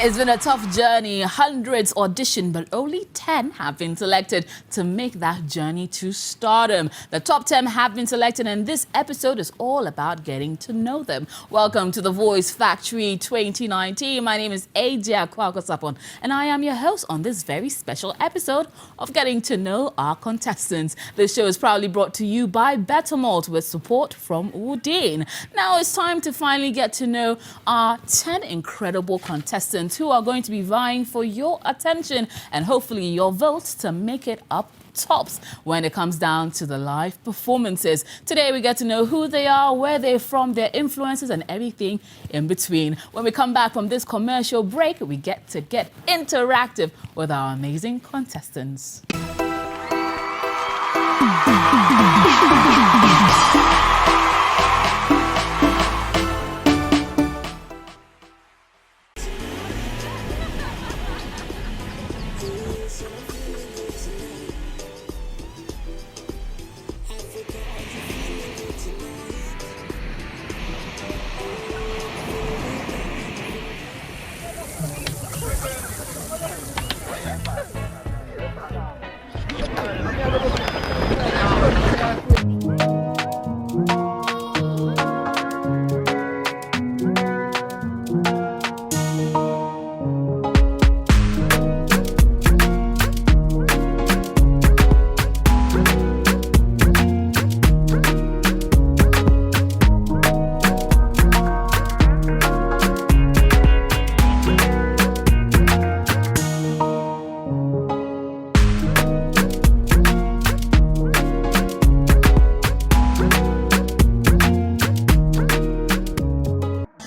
It's been a tough journey. Hundreds auditioned, but only 10 have been selected to make that journey to stardom. The top 10 have been selected, and this episode is all about getting to know them. Welcome to the Voice Factory 2019. My name is Sarpong, and I am your host on this very special episode of Getting to Know Our Contestants. This show is proudly brought to you by Better Malt with support from Redem. Now it's time to finally get to know our 10 incredible contestants who are going to be vying for your attention and hopefully your votes to make it up tops when it comes down to the live performances. Today we get to know who they are, where they're from, their influences and everything in between. When we come back from this commercial break, we get interactive with our amazing contestants.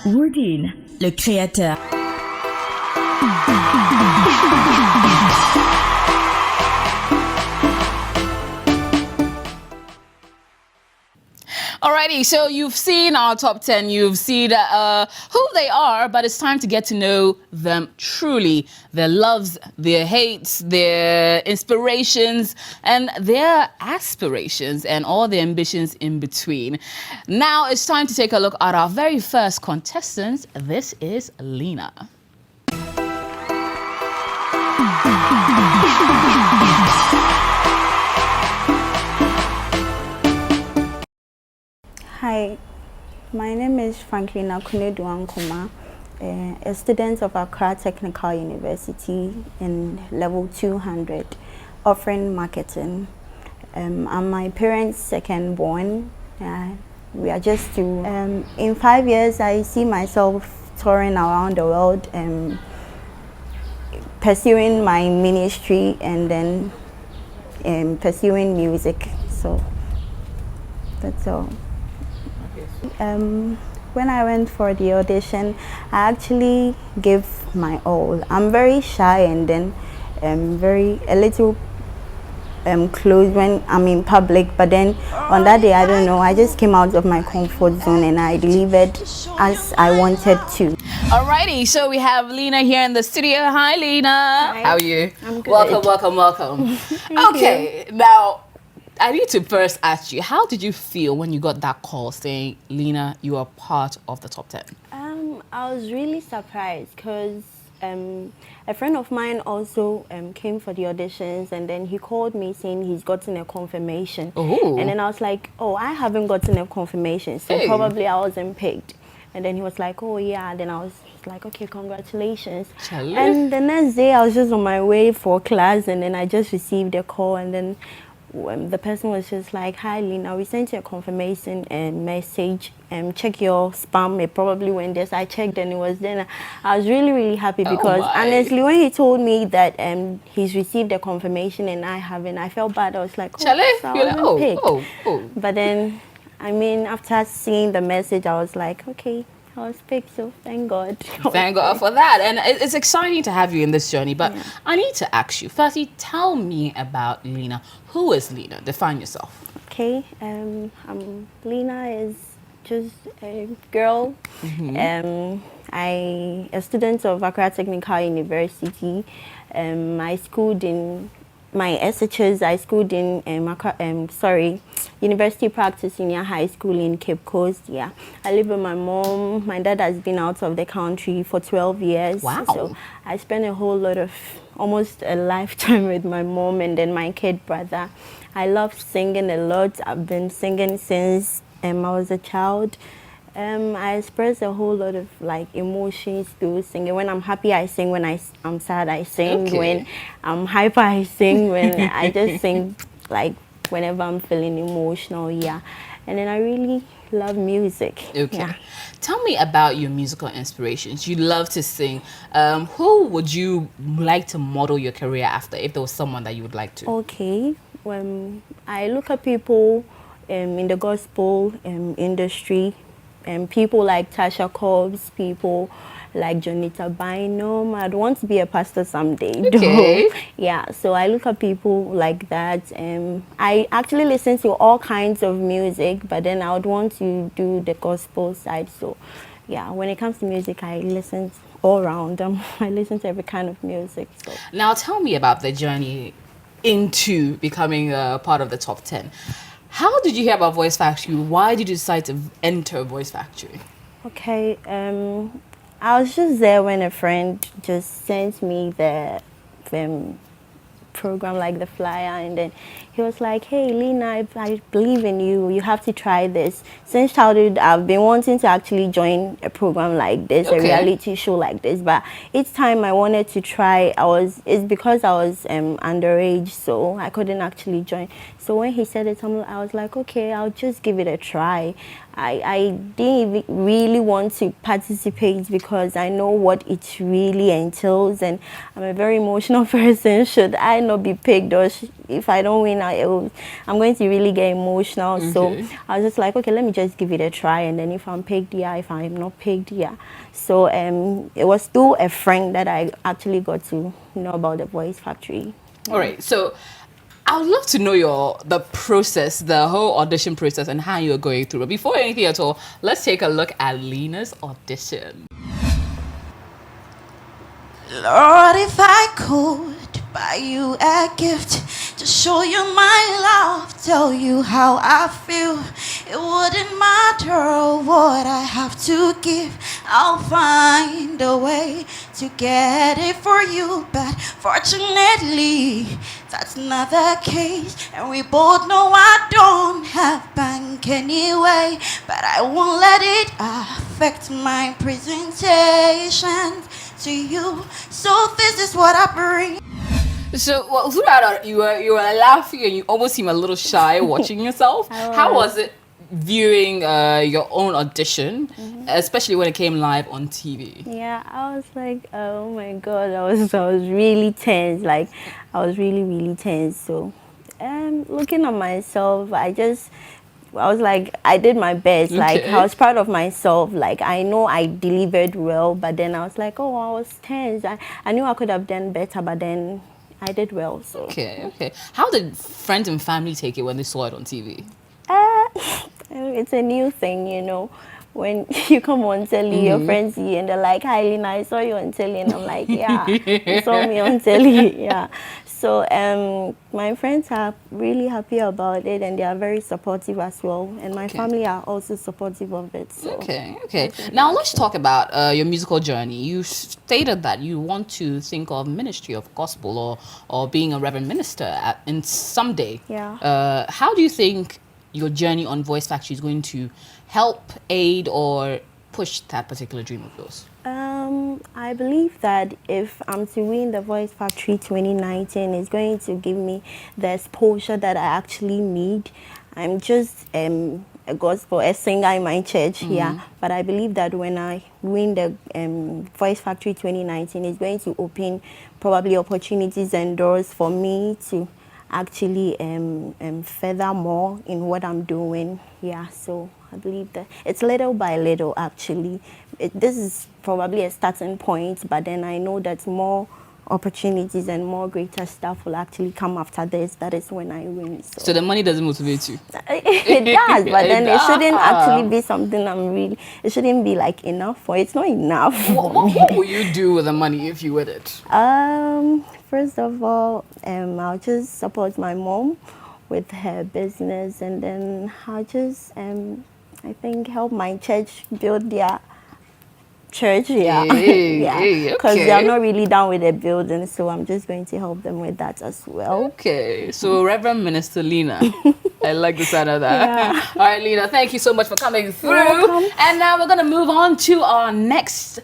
Redem, le créateur. Alrighty, so you've seen our top 10, you've seen who they are, but it's time to get to know them truly. Their loves, their hates, their inspirations, and their aspirations, and all the ambitions in between. Now it's time to take a look at our very first contestant. This is Lena. Hi, my name is Franklina Kuneduankuma, a student of Accra Technical University in level 200, offering marketing. I'm my parents' second born. We are just two. In 5 years, I see myself touring around the world, pursuing my ministry and then pursuing music. So that's all. When I went for the audition, I actually gave my all. I'm very shy and then a little closed when I'm in public, but then on that day, I don't know, I just came out of my comfort zone and I delivered as I wanted to. Alrighty, so we have Lena here in the studio. Hi, Lena. Hi. How are you? I'm good. Welcome. Okay, now I need to first ask you, how did you feel when you got that call saying, Lena, you are part of the top 10? I was really surprised because a friend of mine also came for the auditions, and then he called me saying he's gotten a confirmation. Ooh. And then I was like, oh, I haven't gotten a confirmation, so probably I wasn't picked. And then he was like, oh yeah, then I was like, okay, congratulations. Chale. And the next day I was just on my way for class, and then I just received a call, and then the person was just like, hi Lena, we sent you a confirmation and message, check your spam. It probably went there. So I checked and it was there. I was really happy because honestly when he told me that he's received a confirmation and I haven't, I felt bad. I was like, oh, Chale? so I wasn't picked. But then I mean, after seeing the message, I was like, okay, I was picked, so thank God. Thank God for that. And it's exciting to have you in this journey, but I need to ask you, firstly, tell me about Lena. Who is Lena? Define yourself. Okay, Lena is just a girl. I a student of Accra Technical University. I schooled in my SHS, I schooled in University Practice Senior High School in Cape Coast. Yeah, I live with my mom. My dad has been out of the country for 12 years. Wow. So I spent a whole lot of, almost a lifetime with my mom and then my kid brother. I love singing a lot. I've been singing since I was a child. I express a whole lot of like emotions through singing. When I'm happy, I sing. When I'm sad, I sing. Okay. When I'm hyper, I sing. When I just sing like whenever I'm feeling emotional, yeah. And then I really love music. Okay. Yeah. Tell me about your musical inspirations. You love to sing. Who would you like to model your career after if there was someone that you would like to? Okay. When I look at people in the gospel industry, people like Tasha Cobbs, people like Jonita Bynum. I'd want to be a pastor someday. Okay. Yeah, so I look at people like that. I actually listen to all kinds of music, but then I would want to do the gospel side. So yeah, when it comes to music, I listen all around. I listen to every kind of music. So. Now tell me about the journey into becoming a part of the top 10. How did you hear about Voice Factory? Why did you decide to enter Voice Factory? Okay, I was just there when a friend just sent me the program, like the flyer, and then he was like, hey Lena, I believe in you, you have to try this. Since childhood I've been wanting to actually join a program like this, a reality show like this, but each time I wanted to try, it's because I was underage, so I couldn't actually join. So when he said it, I was like, okay, I'll just give it a try. I didn't really want to participate because I know what it really entails, and I'm a very emotional person. Should I not be picked, or if I don't win, I'm going to really get emotional. Okay. So I was just like, okay, let me just give it a try, and then if I'm picked, yeah. If I'm not picked, yeah. So it was through a friend that I actually got to know about the Voice Factory. Yeah. All right, so I would love to know the process, the whole audition process, and how you're going through it. Before anything at all, let's take a look at Lena's audition. Lord, if I could buy you a gift to show you my love, tell you how I feel, it wouldn't matter what I have to give. I'll find a way to get it for you, but fortunately that's not the case, and we both know I don't have bank anyway, but I won't let it affect my presentation to you. So this is what I bring. So, well, throughout you were laughing and you almost seem a little shy watching yourself. How was it viewing your own audition, especially when it came live on TV? Yeah, I was like, oh my God, I was really tense. Like, I was really tense. So, looking at myself, I was like, I did my best. Okay. Like, I was proud of myself. Like, I know I delivered well, but then I was like, oh, I was tense. I knew I could have done better, but then I did well. So. Okay. How did friends and family take it when they saw it on TV? It's a new thing, you know. When you come on telly, your friends see and they're like, hi Lena, I saw you on telly, and I'm like, yeah, you saw me on telly, yeah. So my friends are really happy about it, and they are very supportive as well, and my family are also supportive of it. So. Okay. Now let's talk about your musical journey. You stated that you want to think of ministry of gospel or being a reverend minister in someday. Yeah. How do you think your journey on Voice Factory is going to help, aid, or push that particular dream of yours? I believe that if I'm to win the Voice Factory 2019, it's going to give me the exposure that I actually need. I'm just a singer in my church, yeah. But I believe that when I win the Voice Factory 2019, it's going to open probably opportunities and doors for me to actually further more in what I'm doing. Yeah, so I believe that it's little by little actually. This is probably a starting point, but then I know that more opportunities and more greater stuff will actually come after this. That is when I win. So the money doesn't motivate you? It does, but then it shouldn't actually be something it shouldn't be like enough for. It's not enough. What will you do with the money if you win it? first of all, I'll just support my mom with her business, and then I'll just, I think, help my church build their church, yeah. Hey, Because okay. they're not really down with the building, so I'm just going to help them with that as well. Okay, so Reverend Minister Lena. I like the sound of that. All right, Lena, thank you so much for coming through. welcome. And now we're going to move on to our next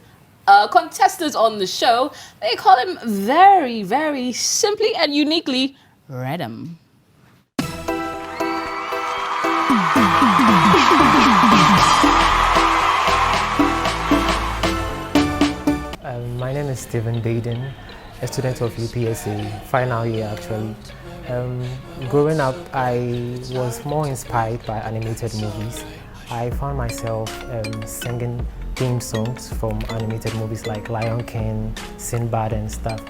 contestants on the show. They call him very, very simply and uniquely Redem. My name is Stephen Baden, a student of UPSA, final year actually. Growing up, I was more inspired by animated movies. I found myself singing theme songs from animated movies like Lion King, Sinbad and stuff.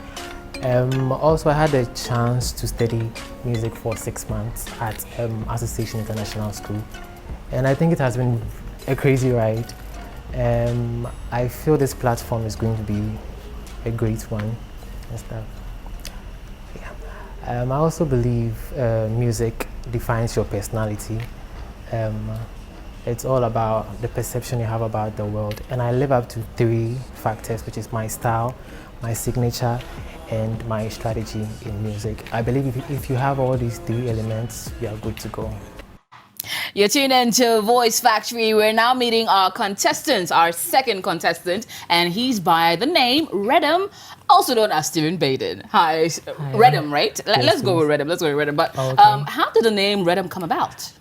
Also, I had a chance to study music for 6 months at Association International School. And I think it has been a crazy ride. I feel this platform is going to be a great one and stuff. Yeah. I also believe music defines your personality. It's all about the perception you have about the world. And I live up to 3 factors, which is my style, my signature, and my strategy in music. I believe if you have all these 3 elements, you are good to go. You're tuned into Voice Factory. We're now meeting our contestants, our second contestant, and he's by the name Redem, also known as Stephen Baden. Hi. Redem, right? Let's go with Redem. But Okay. how did the name Redem come about?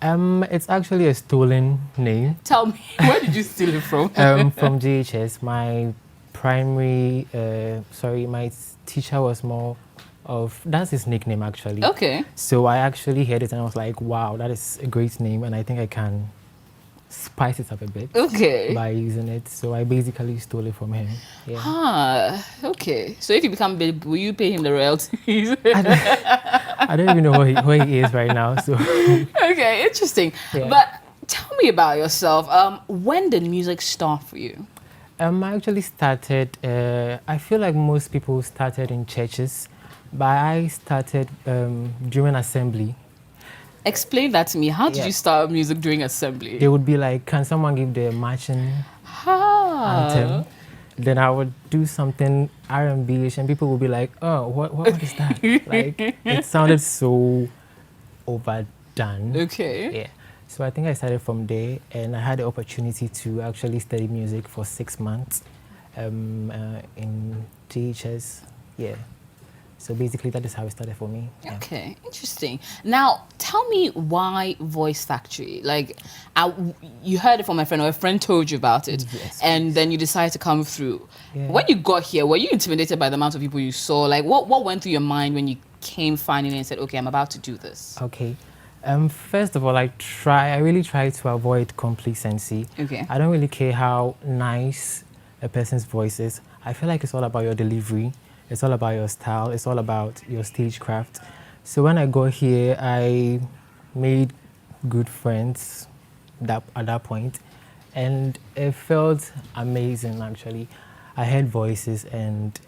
It's actually a stolen name Tell me, where did you steal it from? from GHS. My my teacher was more of, that's his nickname actually. Okay. So I actually heard it and I was like, wow, that is a great name, and I think I can spice it up a bit Okay. by using it. So I basically stole it from him. Yeah. Okay. So if you become big, will you pay him the royalties? I don't even know where he is right now. So Okay, interesting. Yeah. But tell me about yourself. When did music start for you? I actually started, I feel like most people started in churches, but I started during assembly. Explain that to me. How did Yeah. you start music during assembly? They would be like, can someone give the marching Ah. anthem? Then I would do something R&B-ish and people would be like, oh, what is that? Like, it sounded so overdone. Okay. Yeah. So I think I started from there, and I had the opportunity to actually study music for 6 months in GHS. Yeah. So basically, that is how it started for me. Yeah. Okay, interesting. Now, tell me why Voice Factory? Like, you heard it from my friend, or a friend told you about it, Yes, and then you decided to come through. Yeah. When you got here, were you intimidated by the amount of people you saw? Like, what went through your mind when you came finally and said, okay, I'm about to do this? Okay. First of all, I really try to avoid complacency. Okay. I don't really care how nice a person's voice is. I feel like it's all about your delivery. It's all about your style. It's all about your stagecraft. So when I got here, I made good friends at that point, and it felt amazing actually. I heard voices, and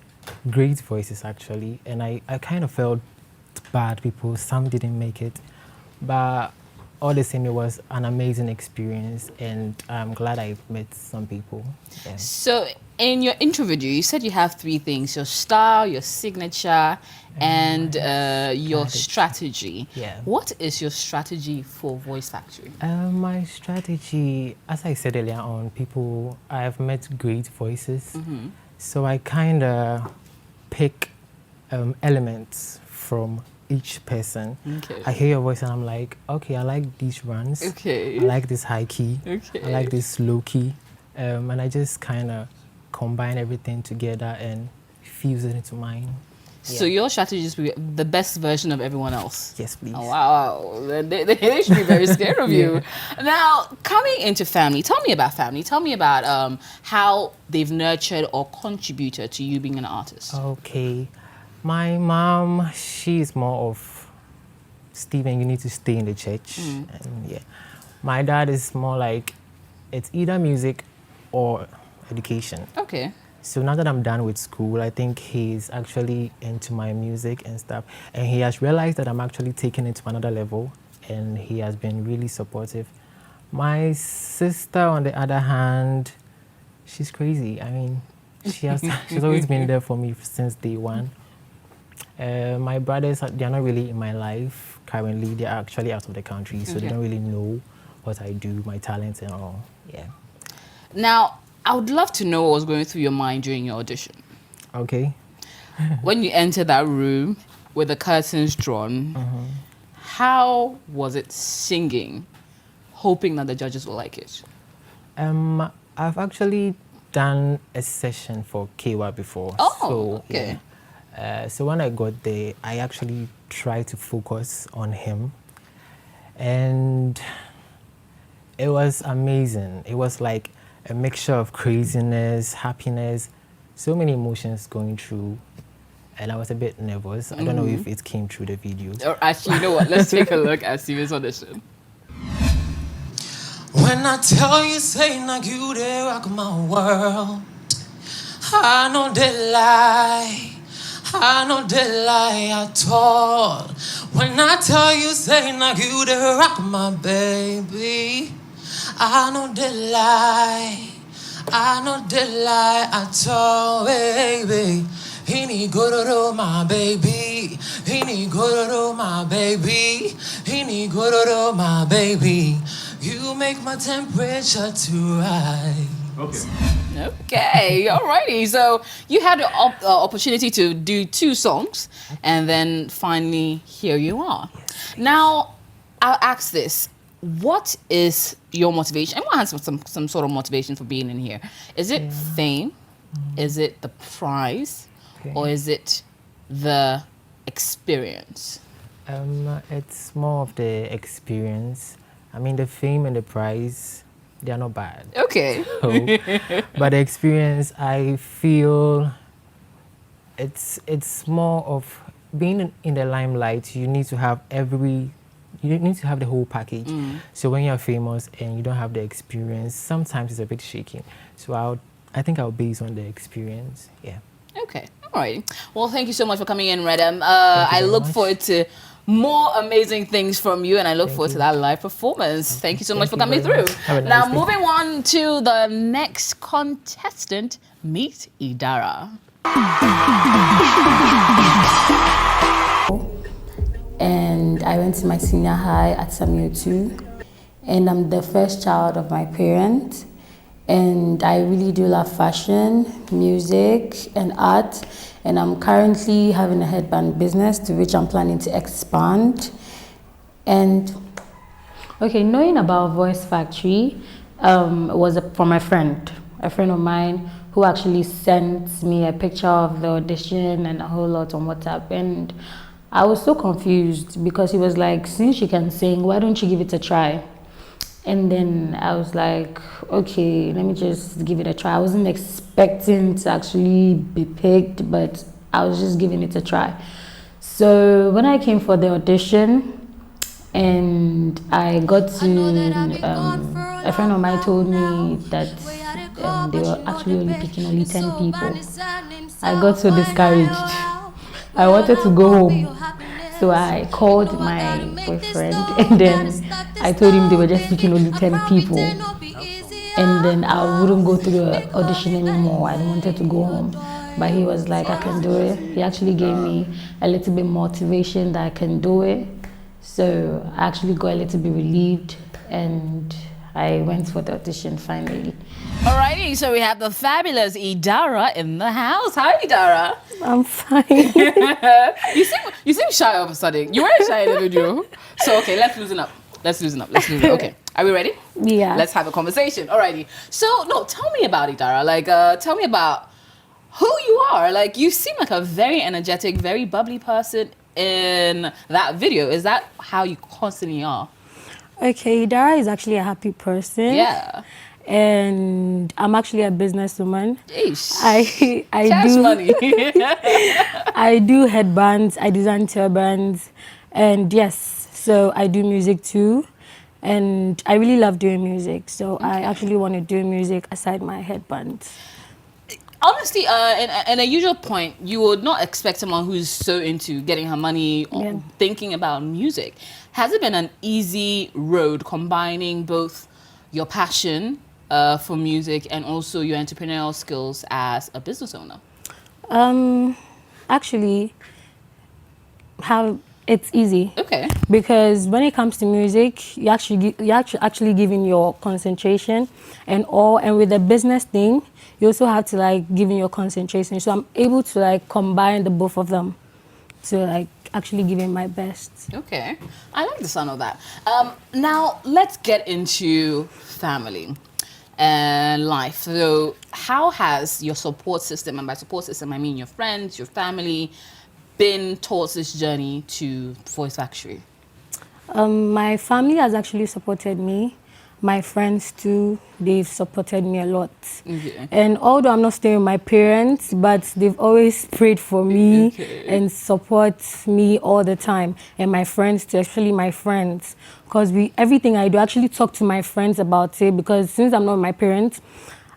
great voices actually, and I kind of felt bad some didn't make it, but all the same, it was an amazing experience, and I'm glad I met some people. Yeah. So, in your intro video, you said you have 3 things: your style, your signature, and your strategy. Yeah. What is your strategy for Voice Factory? My strategy, as I said earlier on, I have met great voices. So I kind of pick elements from each person. Okay. I hear your voice and I'm like, okay, I like these runs. Okay. I like this high key. Okay. I like this low key. And I just kind of combine everything together and fuse it into mine. So your strategy is to be the best version of everyone else. Yes, please. Oh, wow. They should be very scared of you. Now, coming into family, tell me about family. Tell me about how they've nurtured or contributed to you being an artist. Okay. My mom, she's more of, Stephen, you need to stay in the church. And yeah. My dad is more like, it's either music or education. Okay. So now that I'm done with school, I think he's actually into my music and stuff. And he has realized that I'm actually taking it to another level, and he has been really supportive. My sister, on the other hand, she's crazy. I mean, she's always been there for me since day one. My brothers, they're not really in my life currently. They're actually out of the country, so they don't really know what I do, my talents and all. Yeah. Now, I would love to know what was going through your mind during your audition. Okay. When you entered that room with the curtains drawn, how was it singing, hoping that the judges will like it? I've actually done a session for Kewa before. Oh, so, okay. Yeah. So when I got there, I actually tried to focus on him. And it was amazing. It was like a mixture of craziness, happiness, so many emotions going through. And I was a bit nervous. I don't know if it came through the video. Or actually, you know what? Let's take a look at Steven's audition. When I tell you, say, like you, they rock my world. I know they lie. I know they lie at all. When I tell you, say, like you, they rock my baby. I know they lie. I know they lie at all, baby. He need go to my baby. He need go to my baby. He need go to my baby. You make my temperature to rise. Okay, alrighty. So you had the opportunity to do 2 songs, and then finally here you are. Now, I'll ask this. What is your motivation? Everyone has some sort of motivation for being in here. Is it fame? Is it the prize? Or is it the experience? It's more of the experience. I mean, the fame and the prize, they are not bad. Okay. So, but the experience, I feel it's more of being in the limelight. You need to have the whole package. So when you're famous and you don't have the experience, sometimes it's a bit shaky. So I think I'll base on the experience. Yeah. Okay. All right. Well, thank you so much for coming in, Redem. I look forward to more amazing things from you, and I look forward to that live performance. Thank you so much for coming through. Now, moving on to the next contestant, meet Idara. And I went to my senior high at Samuel 2, and I'm the first child of my parents. And I really do love fashion, music, and art. And I'm currently having a headband business to which I'm planning to expand. And okay, knowing about Voice Factory was from a friend of mine who actually sent me a picture of the audition and a whole lot on WhatsApp. And I was so confused because he was like, since you can sing, why don't you give it a try? And then I was like, okay, let me just give it a try. I wasn't expecting to actually be picked, but I was just giving it a try. So when I came for the audition and I got to, a friend of mine told me that they were actually only picking only 10 people. I got so discouraged. I wanted to go home. So I called my boyfriend and then I told him they were just picking only 10 people. And then I wouldn't go to the audition anymore. I wanted to go home. But he was like, I can do it. He actually gave me a little bit motivation that I can do it. So I actually got a little bit relieved and I went for the audition finally. Alrighty, so we have the fabulous Idara in the house. Hi, Idara. I'm fine. You seem shy all of a sudden. You weren't shy in the video. So, okay, let's loosen up. Okay, are we ready? Yeah. Let's have a conversation. Alrighty. So, no, tell me about Idara. Like, tell me about who you are. Like, you seem like a very energetic, very bubbly person in that video. Is that how you constantly are? Okay, Idara is actually a happy person. Yeah. And I'm actually a businesswoman. Eesh. I Cash do money. I do headbands, I design turbans, and yes, so I do music too. And I really love doing music, so I actually want to do music aside my headbands. Honestly, in a usual point, you would not expect someone who's so into getting her money or thinking about music. Has it been an easy road combining both your passion for music and also your entrepreneurial skills as a business owner? Actually, how it's easy. Okay. Because when it comes to music, you actually giving your concentration and all, and with the business thing, you also have to like give in your concentration. So I'm able to like combine the both of them to like actually give it my best. Okay, I like the sound of that. Now let's get into family and life. So how has your support system, and by support system I mean your friends, your family, been towards this journey to Voice Factory? My family has actually supported me. My friends too, they've supported me a lot. Okay. And although I'm not staying with my parents, but they've always prayed for me and support me all the time. And my friends too, especially my friends. Because everything I do, I actually talk to my friends about it, because since I'm not with my parents,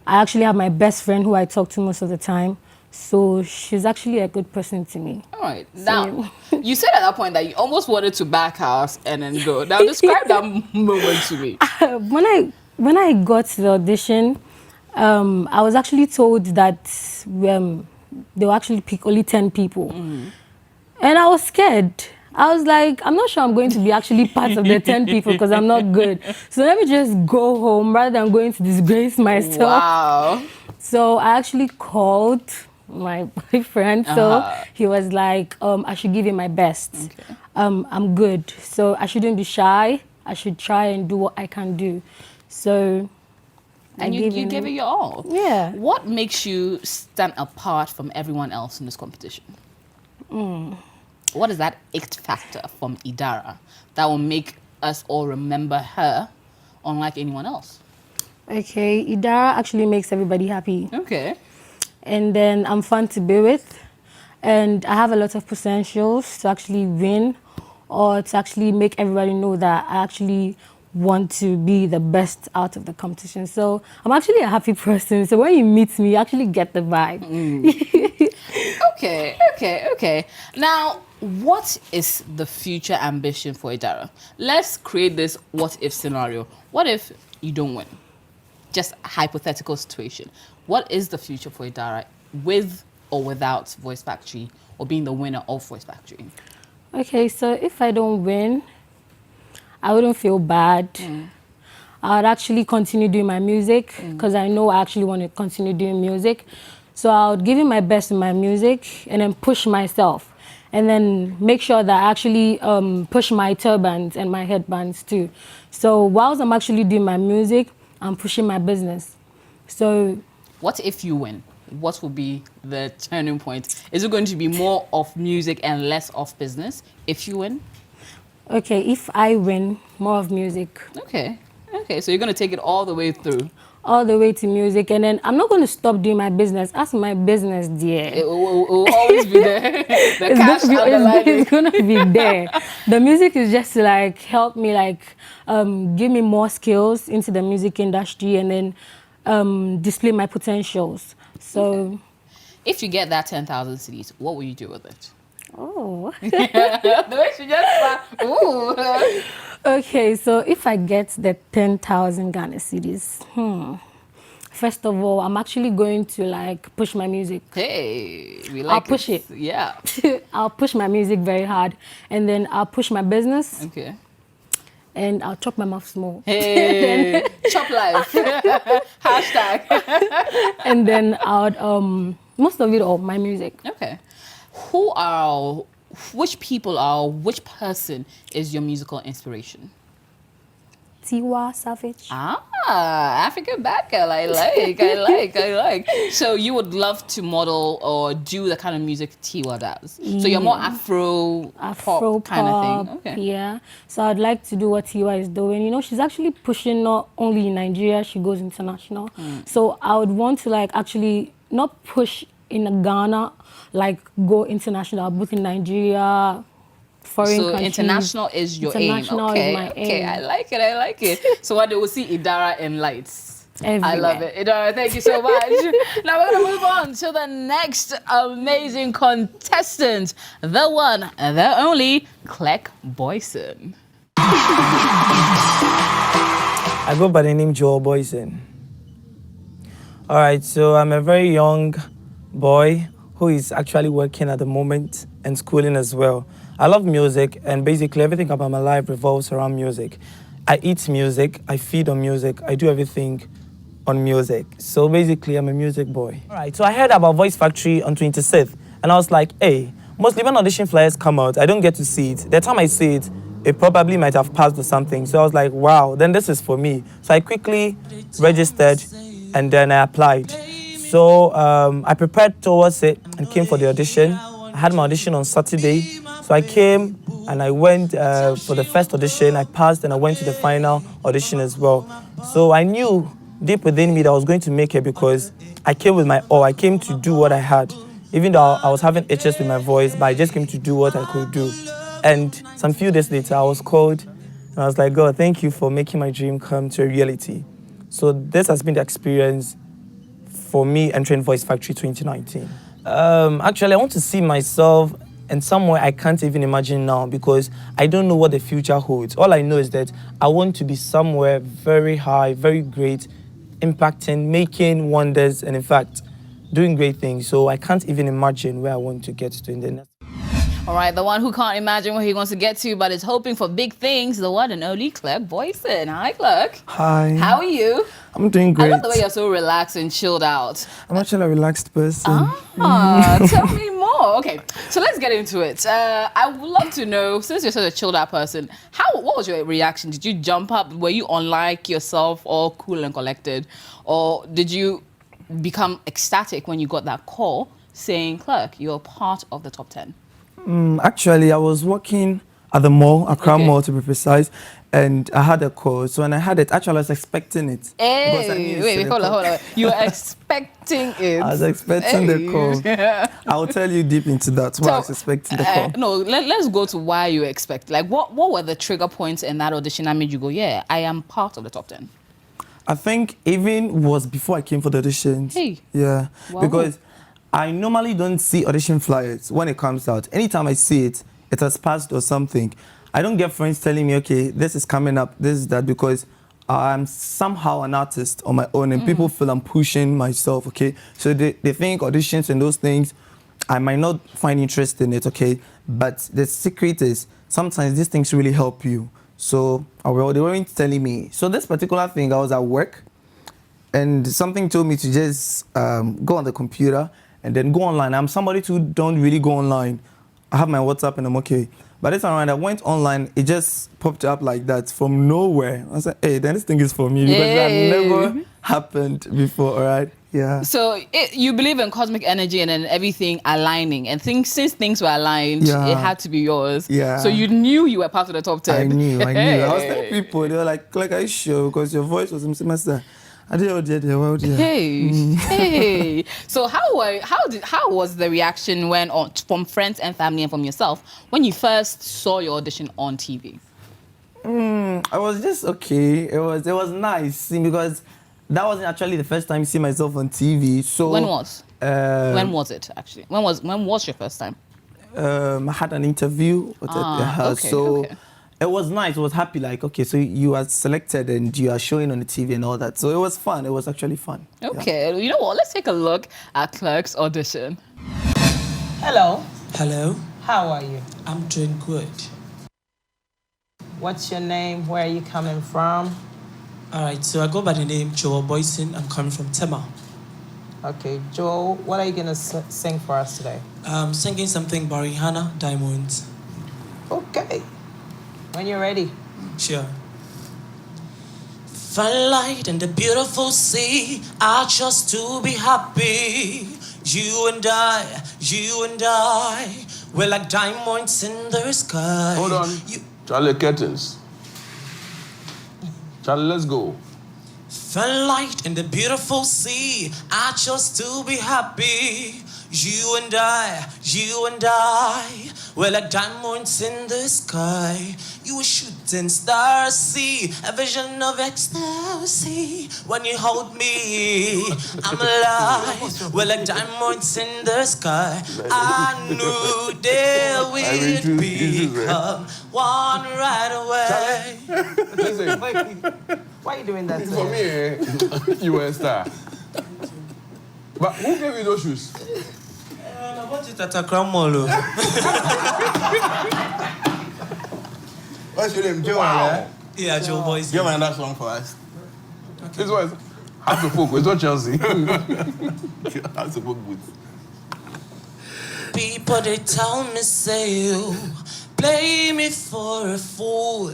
I actually have my best friend who I talk to most of the time. So she's actually a good person to me. All right. Now, you said at that point that you almost wanted to back house and then go. Now, describe that moment to me. When I got to the audition, I was actually told that they will actually pick only 10 people. And I was scared. I was like, I'm not sure I'm going to be actually part of the 10 people because I'm not good. So let me just go home rather than going to disgrace myself. Wow. So I actually called my boyfriend. So he was like, I should give him my best. Okay. I'm good. So I shouldn't be shy. I should try and do what I can do. So and you gave it your all. Yeah. What makes you stand apart from everyone else in this competition? What is that it factor from Idara that will make us all remember her unlike anyone else? Okay, Idara actually makes everybody happy. Okay. And then I'm fun to be with. And I have a lot of potentials to actually win or to actually make everybody know that I actually want to be the best out of the competition. So I'm actually a happy person. So when you meet me, you actually get the vibe. Okay. Now, what is the future ambition for Idara? Let's create this what-if scenario. What if you don't win? Just a hypothetical situation. What is the future for Idara with or without Voice Factory or being the winner of Voice Factory? Okay, so if I don't win, I wouldn't feel bad. I would actually continue doing my music because I know I actually want to continue doing music. So I would give it my best in my music and then push myself. And then make sure that I actually push my turbans and my headbands too. So whilst I'm actually doing my music, I'm pushing my business. So what if you win? What will be the turning point? Is it going to be more of music and less of business if you win? Okay, if I win, more of music. Okay, so you're going to take it all the way through? All the way to music, and then I'm not going to stop doing my business. Ask my business, dear. It will always be there. The cash it's going to be there. The music is just to like help me, like give me more skills into the music industry, and then display my potentials. So, if you get that 10,000 CDs, what will you do with it? Oh. The way she just ooh. Okay, so if I get the 10,000 Ghana cedis, first of all, I'm actually going to like push my music. Hey, we like I'll push it. Yeah. I'll push my music very hard, and then I'll push my business. Okay. And I'll chop my mouth small. Hey, chop life. Hashtag. And then I'll most of it all my music. Okay. Which person is your musical inspiration? Tiwa Savage. African bad girl. I like. So you would love to model or do the kind of music Tiwa does. So you're more Afro pop kind of thing. Okay. Yeah. So I'd like to do what Tiwa is doing. You know, she's actually pushing not only in Nigeria, she goes international. So I would want to like actually not push in Ghana, like go international, both in Nigeria, foreign countries. So international is your aim. International is my aim. Okay, I like it. So what they will see Idara in lights. Everywhere. I love it. Idara, thank you so much. Now we're going to move on to the next amazing contestant, the one, the only, Clerk Boyson. I go by the name Boyson. All right, so I'm a very young boy who is actually working at the moment and schooling as well. I love music, and basically everything about my life revolves around music. I eat music, I feed on music, I do everything on music. So basically, I'm a music boy. All right, so I heard about Voice Factory on 26th, and I was like, hey, mostly when audition flyers come out, I don't get to see it. The time I see it, it probably might have passed or something. So I was like, wow, then this is for me. So I quickly registered, and then I applied. So I prepared towards it and came for the audition. I had my audition on Saturday. So I came and I went for the first audition. I passed and I went to the final audition as well. So I knew deep within me that I was going to make it because I came with my all. I came to do what I had. Even though I was having itches with my voice, but I just came to do what I could do. And some few days later, I was called and I was like, God, thank you for making my dream come to a reality. So this has been the experience for me entering Voice Factory 2019. Actually, I want to see myself in somewhere I can't even imagine now because I don't know what the future holds. All I know is that I want to be somewhere very high, very great, impacting, making wonders, and in fact, doing great things. So I can't even imagine where I want to get to in the next. All right, the one who can't imagine where he wants to get to but is hoping for big things, the one and only Clerk Boyson. Hi, Clerk. Hi. How are you? I'm doing great. I love the way you're so relaxed and chilled out. I'm actually a relaxed person. Tell me more. Okay, so let's get into it. I would love to know, since you're such a chilled out person, what was your reaction? Did you jump up? Were you unlike yourself, all cool and collected? Or did you become ecstatic when you got that call saying, Clerk, you're part of the top 10? Actually, I was working at the mall, Accra Mall to be precise, and I had a call. So when I had it, actually I was expecting it. Hey, wait, hold on. You were expecting it? I was expecting the call. I'll tell you deep into that, why I was expecting the call. No, let's go to why you expect. Like, what were the trigger points in that audition that made you go, yeah, I am part of the top 10? I think even was before I came for the auditions. Hey. Yeah, wow. Because I normally don't see audition flyers when it comes out. Anytime I see it, it has passed or something. I don't get friends telling me, okay, this is coming up, this is that, because I'm somehow an artist on my own and people feel I'm pushing myself, okay? So they think auditions and those things, I might not find interest in it, okay? But the secret is sometimes these things really help you. So they weren't telling me. So this particular thing, I was at work and something told me to just go on the computer and then go online. I'm somebody who don't really go online. I have my WhatsApp and I'm okay. But this time around, I went online, it just popped up like that from nowhere. I said, hey, then this thing is for me because that never happened before, all right? Yeah. So you believe in cosmic energy and then everything aligning, and since things were aligned, it had to be yours. Yeah. So you knew you were part of the top 10. I knew. I was telling people, they were like, are you sure? Because your voice was in semester. Hey. So how was the reaction from friends and family and from yourself when you first saw your audition on TV? I was just okay. It was nice because that wasn't actually the first time seeing myself on TV. So when was it actually? When was your first time? I had an interview at her, okay. It was nice. It was happy. Like, okay, so you are selected and you are showing on the TV and all that. So it was fun. It was actually fun. Okay. Yeah. You know what? Let's take a look at Clerk's audition. Hello. Hello. How are you? I'm doing good. What's your name? Where are you coming from? All right, so I go by the name Clerk Boyson. I'm coming from Tema. Okay, Joe, what are you going to sing for us today? Singing something by Rihanna, Diamonds. Okay. When you're ready. Sure. Find light in the beautiful sea. I chose to be happy. You and I, we're like diamonds in the sky. Hold on. Charlie Curtains. Charlie, let's go. Find light in the beautiful sea. I chose to be happy. You and I, We're like diamonds in the sky. You a shooting star, see a vision of ecstasy. When you hold me, I'm alive. We're like diamonds in the sky. I knew they would become one right away. Why are you doing that? For me, you were a star. But who gave you those shoes? I bought it at a Cramolo. What's your name? Joanna? Yeah, Joe Boys. Give me another song for us. Okay. This was House of Folk. It's not Chelsea. House of Folk boots. People, they tell me, say you play me for a fool.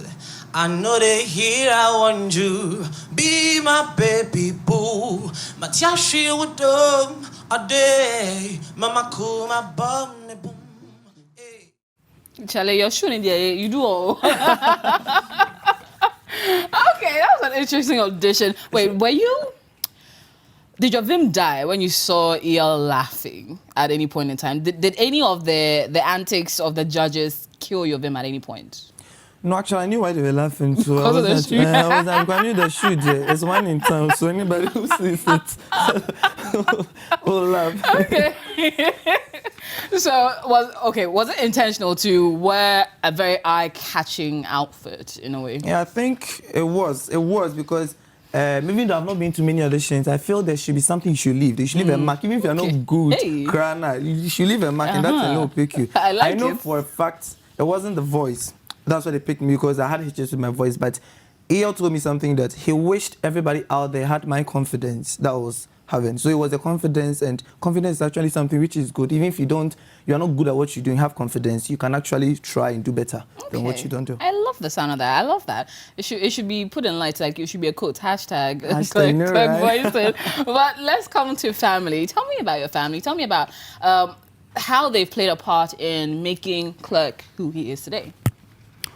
I know they hear I want you, be my baby boo. My tiashi would dumb a day, mama cool my bum boom. Charlie, you're shooting there. You do all. Okay, that was an interesting audition. Wait, did your vim die when you saw EL laughing at any point in time? Did any of the antics of the judges kill your vim at any point? No, actually, I knew why they were laughing. So I knew the shoe. It's one in town, so anybody who sees it will laugh. Okay. So was it intentional to wear a very eye-catching outfit in a way? Yeah, I think it was. It was because even though I've not been to many auditions, I feel there should be something you should leave. They should leave a mark. Even if you're not good, you should leave a mark, and that's a no pick you. I know for a fact it wasn't the voice. That's why they picked me, because I had hitches with my voice. But EL told me something that he wished everybody out there had my confidence that I was having. So it was the confidence, and confidence is actually something which is good. Even if you're not good at what you're doing, have confidence, you can actually try and do better than what you don't do. I love the sound of that. I love that. It should be put in lights, like it should be a quote, hashtag Clerk Boyson. But let's come to family. Tell me about your family. Tell me about how they've played a part in making Clerk who he is today.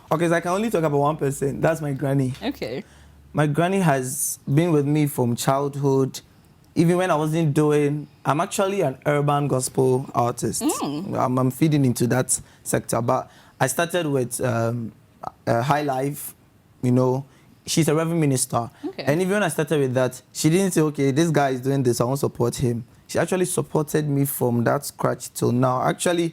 Okay, so I can only talk about one person. That's my granny. Okay. My granny has been with me from childhood. Even when I wasn't doing, I'm actually an urban gospel artist. I'm feeding into that sector. But I started with High Life, you know. She's a reverend minister. Okay. And even when I started with that, she didn't say, okay, this guy is doing this, I won't support him. She actually supported me from that scratch till now. Actually,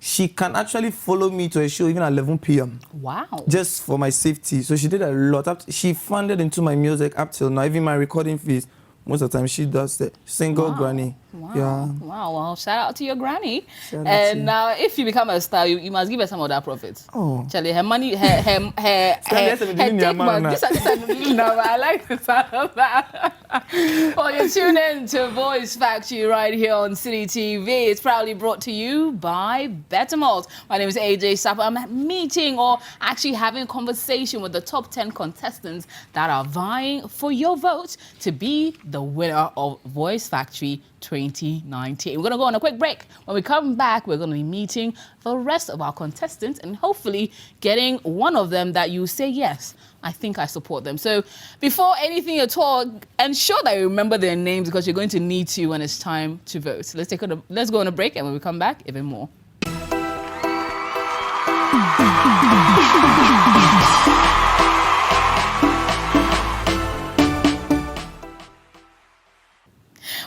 she can actually follow me to a show even at 11 p.m. Wow. Just for my safety. So she did a lot. She funded into my music up till now. Even my recording fees, most of the time she does the single granny. Wow. Yeah. Wow. Well, shout out to your granny. And now, if you become a star, you must give her some of that profit. Oh. Charlie, her money, her take money. I like the sound of that. Well, you're tuning in to Voice Factory right here on City TV. It's proudly brought to you by Better Malt. My name is AJ Sarpong. I'm meeting or actually having a conversation with the top 10 contestants that are vying for your vote to be the winner of Voice Factory 2019. We're going to go on a quick break. When we come back, we're going to be meeting the rest of our contestants and hopefully getting one of them that you say, yes, I think I support them. So before anything at all, ensure that you remember their names, because you're going to need to when it's time to vote. So let's go on a break, and when we come back, even more.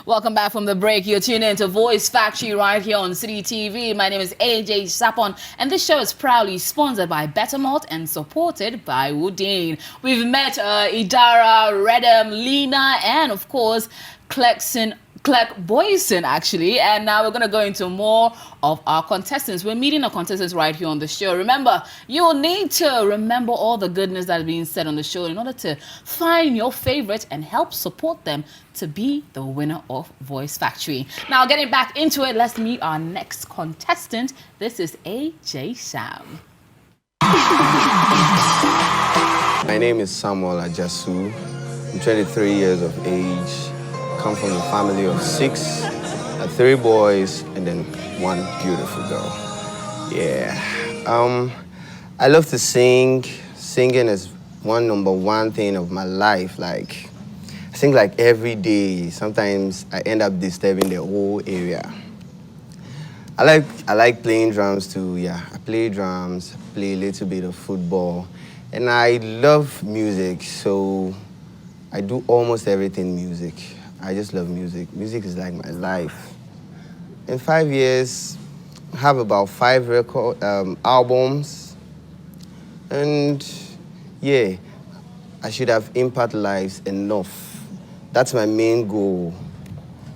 Welcome back from the break. You're tuned in to Voice Factory right here on City TV. My name is AJ Sarpong, and this show is proudly sponsored by Better Malt and supported by Woodine. We've met Idara, Redem, Lena, and of course, Clerk Boyson, actually. And now we're going to go into more of our contestants. We're meeting our contestants right here on the show. Remember, you'll need to remember all the goodness that is being said on the show in order to find your favorite and help support them to be the winner of Voice Factory. Now, getting back into it, let's meet our next contestant. This is AJ Sam. My name is Samuel Ajasu. I'm 23 years of age. Come from a family of 6, 3 boys, and then 1 beautiful girl. Yeah. I love to sing. Singing is number one thing of my life. Like, I sing like every day. Sometimes I end up disturbing the whole area. I like playing drums too. Yeah, I play drums, play a little bit of football, and I love music. So I do almost everything music. I just love music. Music is like my life. In 5 years, I have about 5 record albums, and yeah, I should have impact lives enough. That's my main goal.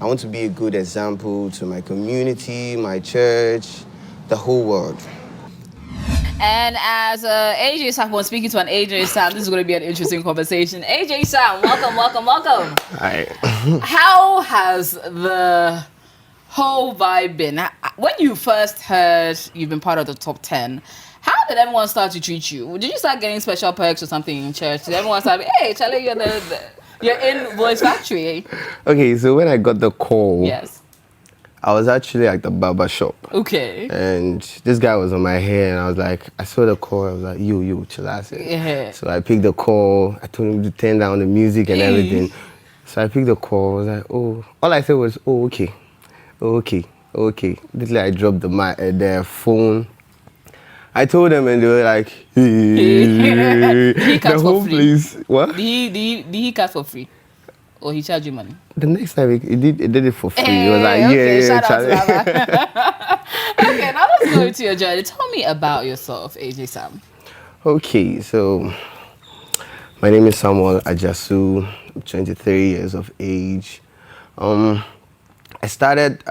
I want to be a good example to my community, my church, the whole world. And as AJ Sarpong speaking to an AJ Sam, this is going to be an interesting conversation. AJ Sam, welcome. Hi. How has the whole vibe been? When you first heard you've been part of the top 10, how did everyone start to treat you? Did you start getting special perks or something in church? Did everyone start, hey, Charlie, you're in Voice Factory? Okay, so when I got the call, yes, I was actually at the barber shop. Okay. And this guy was on my hair, and I was like, I saw the call, I was like, you, chill out. Yeah. So I picked the call, I told him to turn down the music and everything. So I picked the call, I was like, oh, all I said was, oh, okay. Literally, I dropped the phone. I told them, and they were like, the whole place. What? Did he cut for free? Or he charged you money? The next time he did it for free. He was like, shout out Charlie. to Baba. Okay, now let's go into your journey. Tell me about yourself, AJ Sam. Okay, so my name is Samuel Ajasu. I'm 23 years of age. I started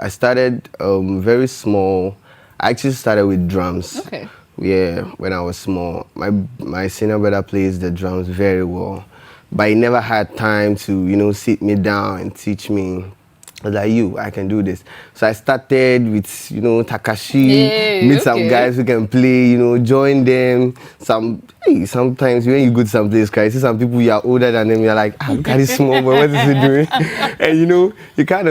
very small. I actually started with drums. Okay. Yeah, when I was small. My senior brother plays the drums very well, but he never had time to, sit me down and teach me. I was like, I can do this. So I started with, Takashi, meet some guys who can play, join them. Sometimes when you go to some place, you see some people you are older than them, you're like, look at this small boy, what is he doing? And you kind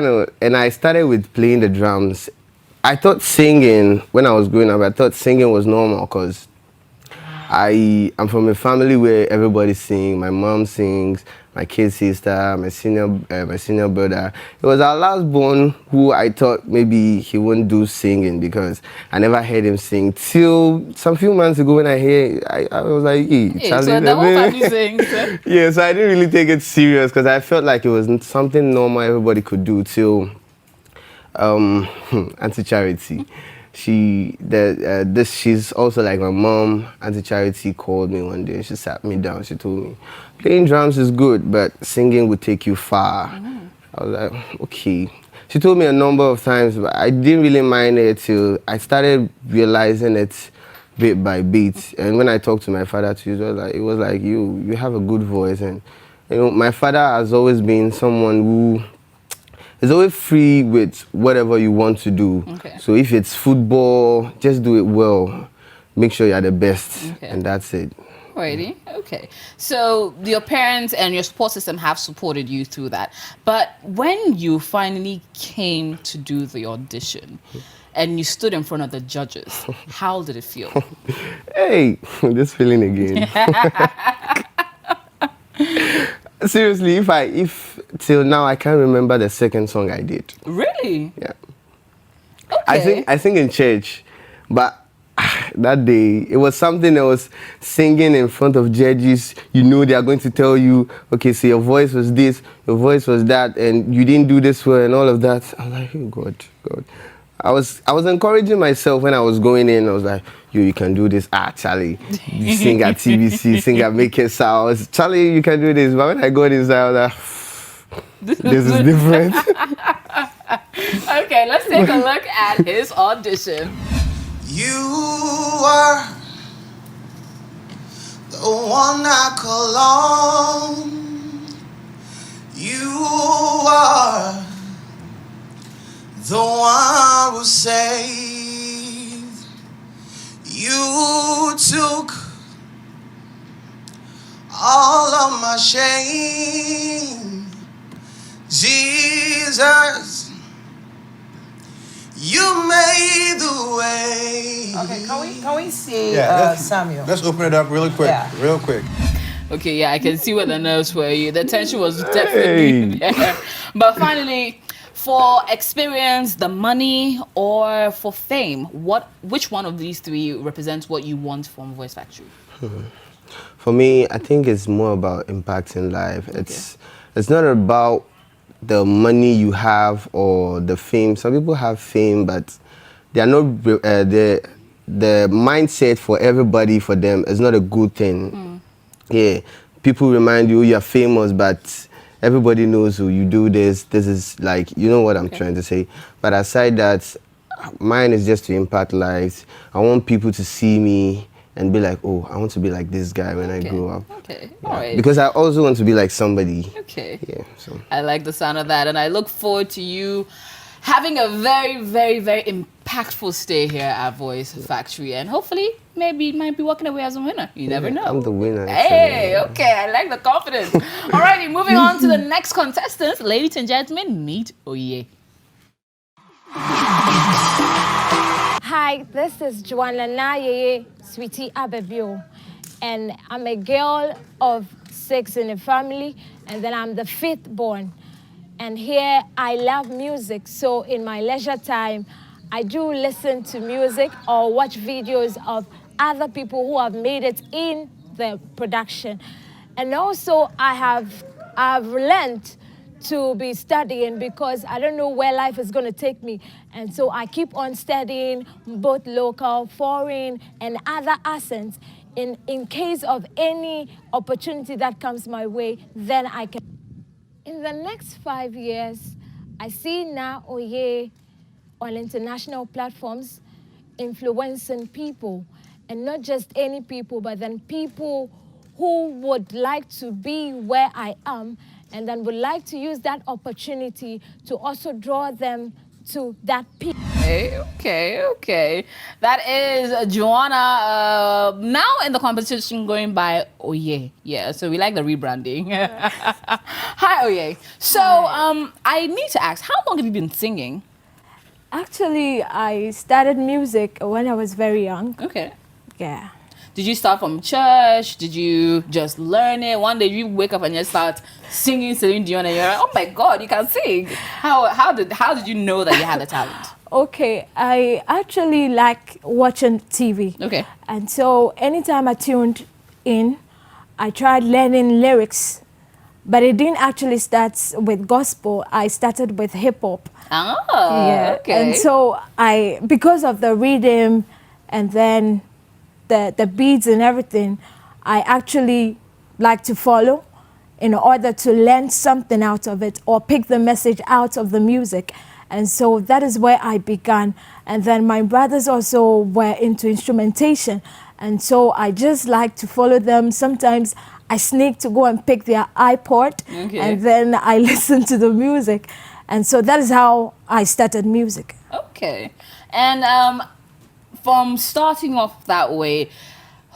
of, and I started with playing the drums. I thought singing, when I was growing up, I thought singing was normal because I'm from a family where everybody sings. My mom sings, my kid sister, my senior brother. It was our last born who I thought maybe he wouldn't do singing because I never heard him sing till some few months ago when I was like, Charlie. So the whole family sings. Yeah, so I didn't really take it serious because I felt like it was something normal everybody could do till Auntie Charity. She's also like my mom. Auntie Charity called me one day and she sat me down. She told me, playing drums is good, but singing would take you far. I was like, okay. She told me a number of times, but I didn't really mind it till I started realizing it bit by bit. And when I talked to my father too, it was like you have a good voice. And my father has always been someone who is always free with whatever you want to do. Okay. So if it's football, just do it well. Make sure you're the best, and that's it. Alrighty, okay. So your parents and your support system have supported you through that. But when you finally came to do the audition and you stood in front of the judges, how did it feel? Hey, this feeling again. Seriously, if till now I can't remember the second song I did. Really? Yeah. Okay. I sing in church, but that day it was something I was singing in front of judges. They are going to tell you, okay, so your voice was this, your voice was that, and you didn't do this well, and all of that. I was like, oh God. I was encouraging myself when I was going in. I was like, you can do this. Charlie, you sing at TBC, sing at Make It Sounds. Charlie, you can do this. But when I got inside, I was like, this is different. Okay, let's take a look at his audition. You are the one I call on. You are the one who saved. You took all of my shame, Jesus. You made the way. Okay, can we see Samuel? Let's open it up real quick. Okay, yeah, I can see where the nerves were. The tension was definitely there. But finally, For experience, the money, or for fame? Which one of these three represents what you want from Voice Factory? For me, I think it's more about impacting life. Okay. It's not about the money you have or the fame. Some people have fame, but they are not the mindset for everybody, for them, is not a good thing. Yeah, people remind you you're famous, but everybody knows who you do this. This is like, you know what I'm trying to say. But aside that, mine is just to impact lives. I want people to see me and be like, oh, I want to be like this guy when I grow up. Okay, Yeah. all right. Because I also want to be like somebody. Okay. Yeah. So I like the sound of that, and I look forward to you having a very, very, very impactful stay here at Voice Factory, and hopefully, maybe you might be walking away as a winner. You never know. I'm the winner. Hey, okay, I like the confidence. Alrighty, moving on to the next contestants. Ladies and gentlemen, meet Oye. Hi, this is Joanna Yeye, Sweetie Abebio, and I'm a girl of 6 in a family, and then I'm the 5th born. And here I love music, so in my leisure time, I do listen to music or watch videos of other people who have made it in the production. And also I've learned to be studying because I don't know where life is going to take me. And so I keep on studying both local, foreign, and other accents. In case of any opportunity that comes my way, then I can. In the next 5 years, I see now Oye on international platforms influencing people, and not just any people, but then people who would like to be where I am, and then would like to use that opportunity to also draw them to that peak. Okay. That is Joanna, now in the competition going by Oye. Yeah, so we like the rebranding. Hi, Oye. So I need to ask, how long have you been singing? Actually, I started music when I was very young. Okay. Yeah. Did you start from church? Did you just learn it? One day you wake up and you start singing Celine Dion and you're like, oh my God, you can sing. How did you know that you had the talent? Okay, I actually like watching TV. Okay. And so anytime I tuned in, I tried learning lyrics, but it didn't actually start with gospel. I started with hip hop. Oh, yeah. okay. And so because of the rhythm and then the beats and everything, I actually like to follow in order to learn something out of it or pick the message out of the music. And so that is where I began. And then my brothers also were into instrumentation. And so I just like to follow them. Sometimes I sneak to go and pick their iPod, and then I listen to the music. And so that is how I started music. Okay. And from starting off that way,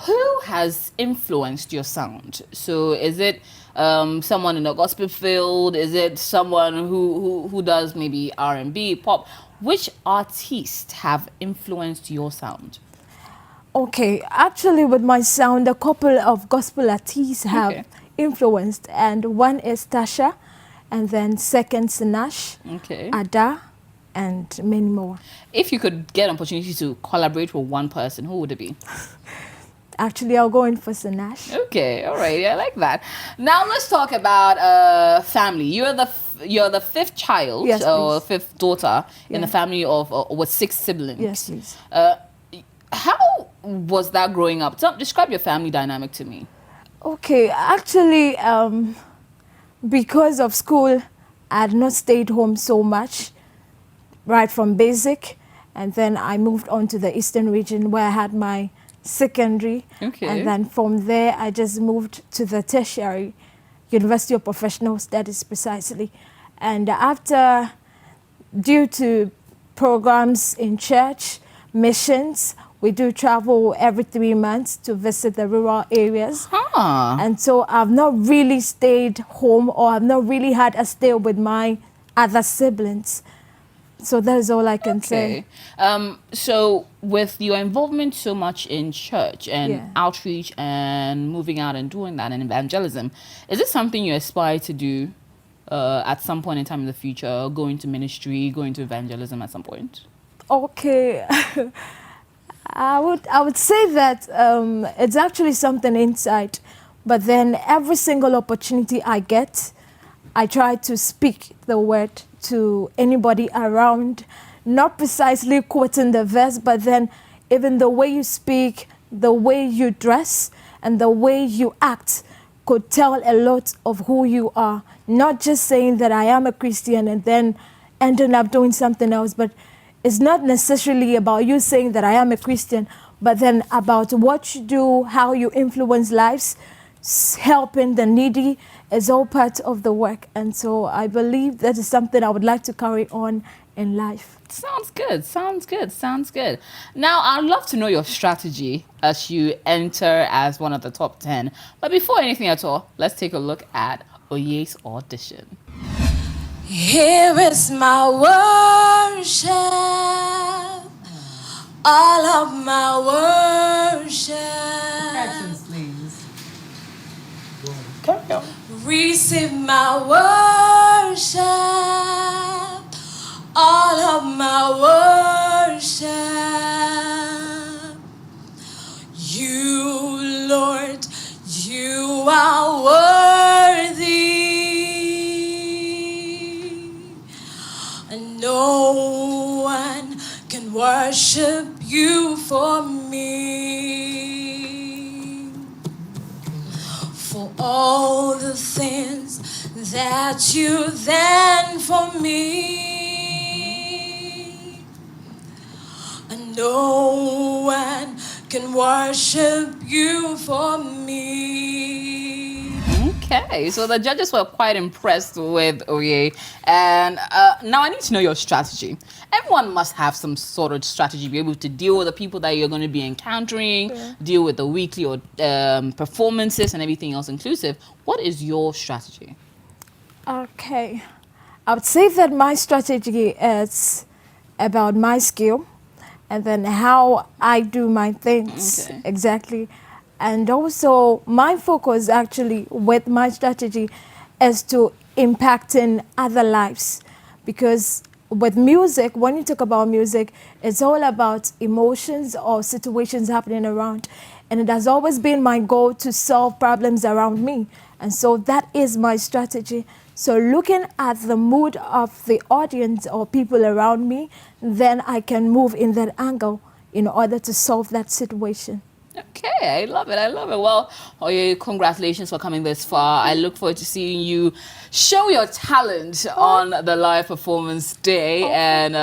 who has influenced your sound? So is it someone in the gospel field? Is it someone who does maybe R&B, pop? Which artists have influenced your sound? Okay, actually with my sound, a couple of gospel artists have influenced, and one is Tasha, and then second Sinash, Idara, and many more. If you could get an opportunity to collaborate with one person, who would it be? Actually, I'll go in for Sinash. Okay, all right, I like that. Now let's talk about family. You're the 5th child, or 5th daughter in a family of with 6 siblings. Yes, please. How was that growing up? Describe your family dynamic to me. Okay, actually, because of school, I had not stayed home so much, right from basic, and then I moved on to the Eastern region where I had my secondary, and then from there I just moved to the tertiary, University of Professional Studies precisely. And after, due to programs in church, missions, we do travel every 3 months to visit the rural areas. And so I've not really stayed home, or I've not really had a stay with my other siblings. So that is all I can say. So with your involvement so much in church and outreach and moving out and doing that and evangelism, is it something you aspire to do at some point in time in the future, go into ministry, go into evangelism at some point? Okay. I would say that it's actually something inside, but then every single opportunity I get, I try to speak the word to anybody around, not precisely quoting the verse, but then even the way you speak, the way you dress, and the way you act could tell a lot of who you are. Not just saying that I am a Christian and then ending up doing something else, but it's not necessarily about you saying that I am a Christian, but then about what you do, how you influence lives, helping the needy is all part of the work. And so I believe that is something I would like to carry on in life. Sounds good, sounds good, sounds good. Now, I'd love to know your strategy as you enter as one of the top 10. But before anything at all, let's take a look at Oye's audition. Here is my worship, all of my worship. Actions, please. Carry on. Receive my worship, all of my worship. You, Lord, you are worthy. And no one can worship you for me. For all the things that you've done for me. And no one can worship you for me. Okay, so the judges were quite impressed with Oye. And now I need to know your strategy. Everyone must have some sort of strategy, be able to deal with the people that you're going to be encountering, deal with the weekly or performances and everything else inclusive. What is your strategy? Okay. I would say that my strategy is about my skill and then how I do my things exactly. And also my focus actually with my strategy is to impacting other lives, because with music, when you talk about music, it's all about emotions or situations happening around. And it has always been my goal to solve problems around me. And so that is my strategy. So looking at the mood of the audience or people around me, then I can move in that angle in order to solve that situation. Okay, I love it. I love it. Well, Oye, congratulations for coming this far. I look forward to seeing you show your talent on the live performance day and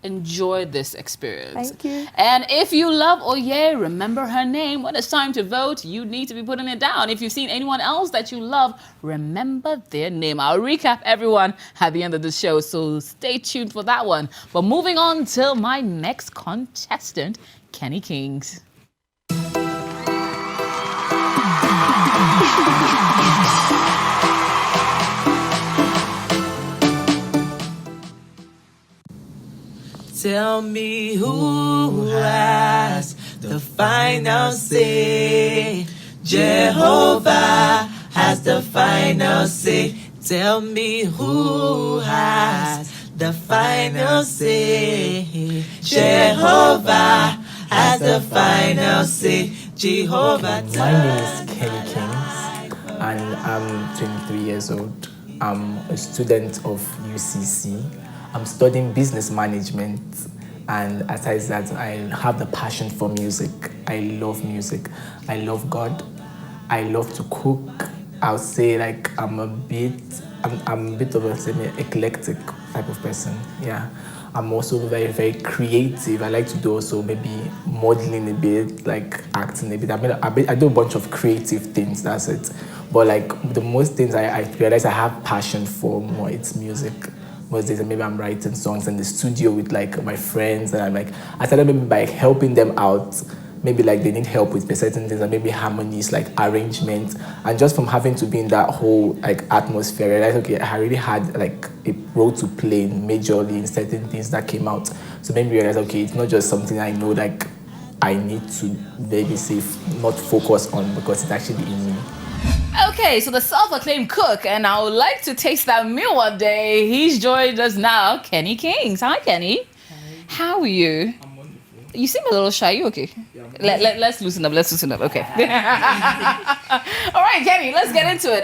enjoy this experience. Thank you. And if you love Oye, remember her name. When it's time to vote, you need to be putting it down. If you've seen anyone else that you love, remember their name. I'll recap everyone at the end of the show, so stay tuned for that one. But moving on to my next contestant, Kenny Kings. Tell me who has the final say. Jehovah has the final say. Tell me who has the final say. Jehovah has the final say. Jehovah. My name is Kenny Kings and I'm 23 years old. I'm a student of UCC. I'm studying business management, and aside that, I have the passion for music. I love music. I love God. I love to cook. I would say like I'm a bit of a semi-eclectic type of person. Yeah. I'm also very, very creative. I like to do also maybe modeling a bit, like acting a bit. I do a bunch of creative things, that's it. But like the most things I realize I have passion for more, it's music. Most days maybe I'm writing songs in the studio with like my friends, and I started maybe by helping them out. Maybe like they need help with certain things, and maybe harmonies, like arrangements, and just from having to be in that whole like atmosphere, I realized okay, I really had like a role to play majorly in certain things that came out. So maybe realize okay, it's not just something I know like I need to maybe say not focus on because it's actually in me. Okay, so the self-acclaimed cook, and I would like to taste that meal one day. He's joined us now, Kenny Kings. Hi, Kenny. Hi. How are you? I'm wonderful. You seem a little shy. You okay? Yeah, let's loosen up. Let's loosen up. Okay. All right, Kenny, let's get into it.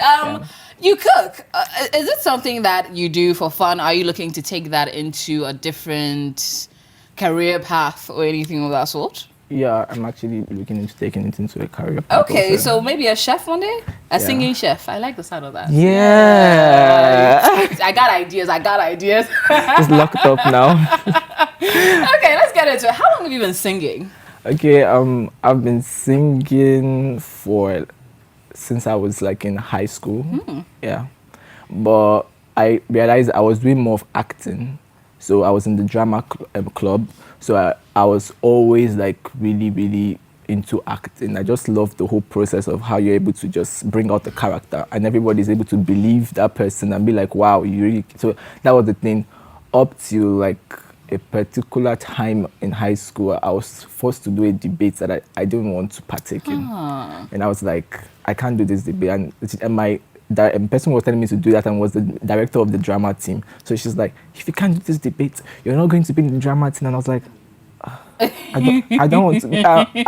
You cook. Is it something that you do for fun? Are you looking to take that into a different career path or anything of that sort? Yeah, I'm actually looking into taking it into a career path. Okay, also. So maybe a chef one day? A singing chef. I like the sound of that. Yeah. I got ideas. It's locked up now. Okay, let's get into it. How long have you been singing? Okay, I've been singing since I was like in high school. Yeah. But I realized I was doing more of acting. So I was in the drama club. So I was always like really, really into acting. I just love the whole process of how you're able to just bring out the character and everybody's able to believe that person and be like, wow, you really... So that was the thing. Up to like a particular time in high school, I was forced to do a debate that I didn't want to partake in. And I was like, I can't do this debate. And my person was telling me to do that and was the director of the drama team. So she's like, if you can't do this debate, you're not going to be in the drama team. And I was like, I don't want to.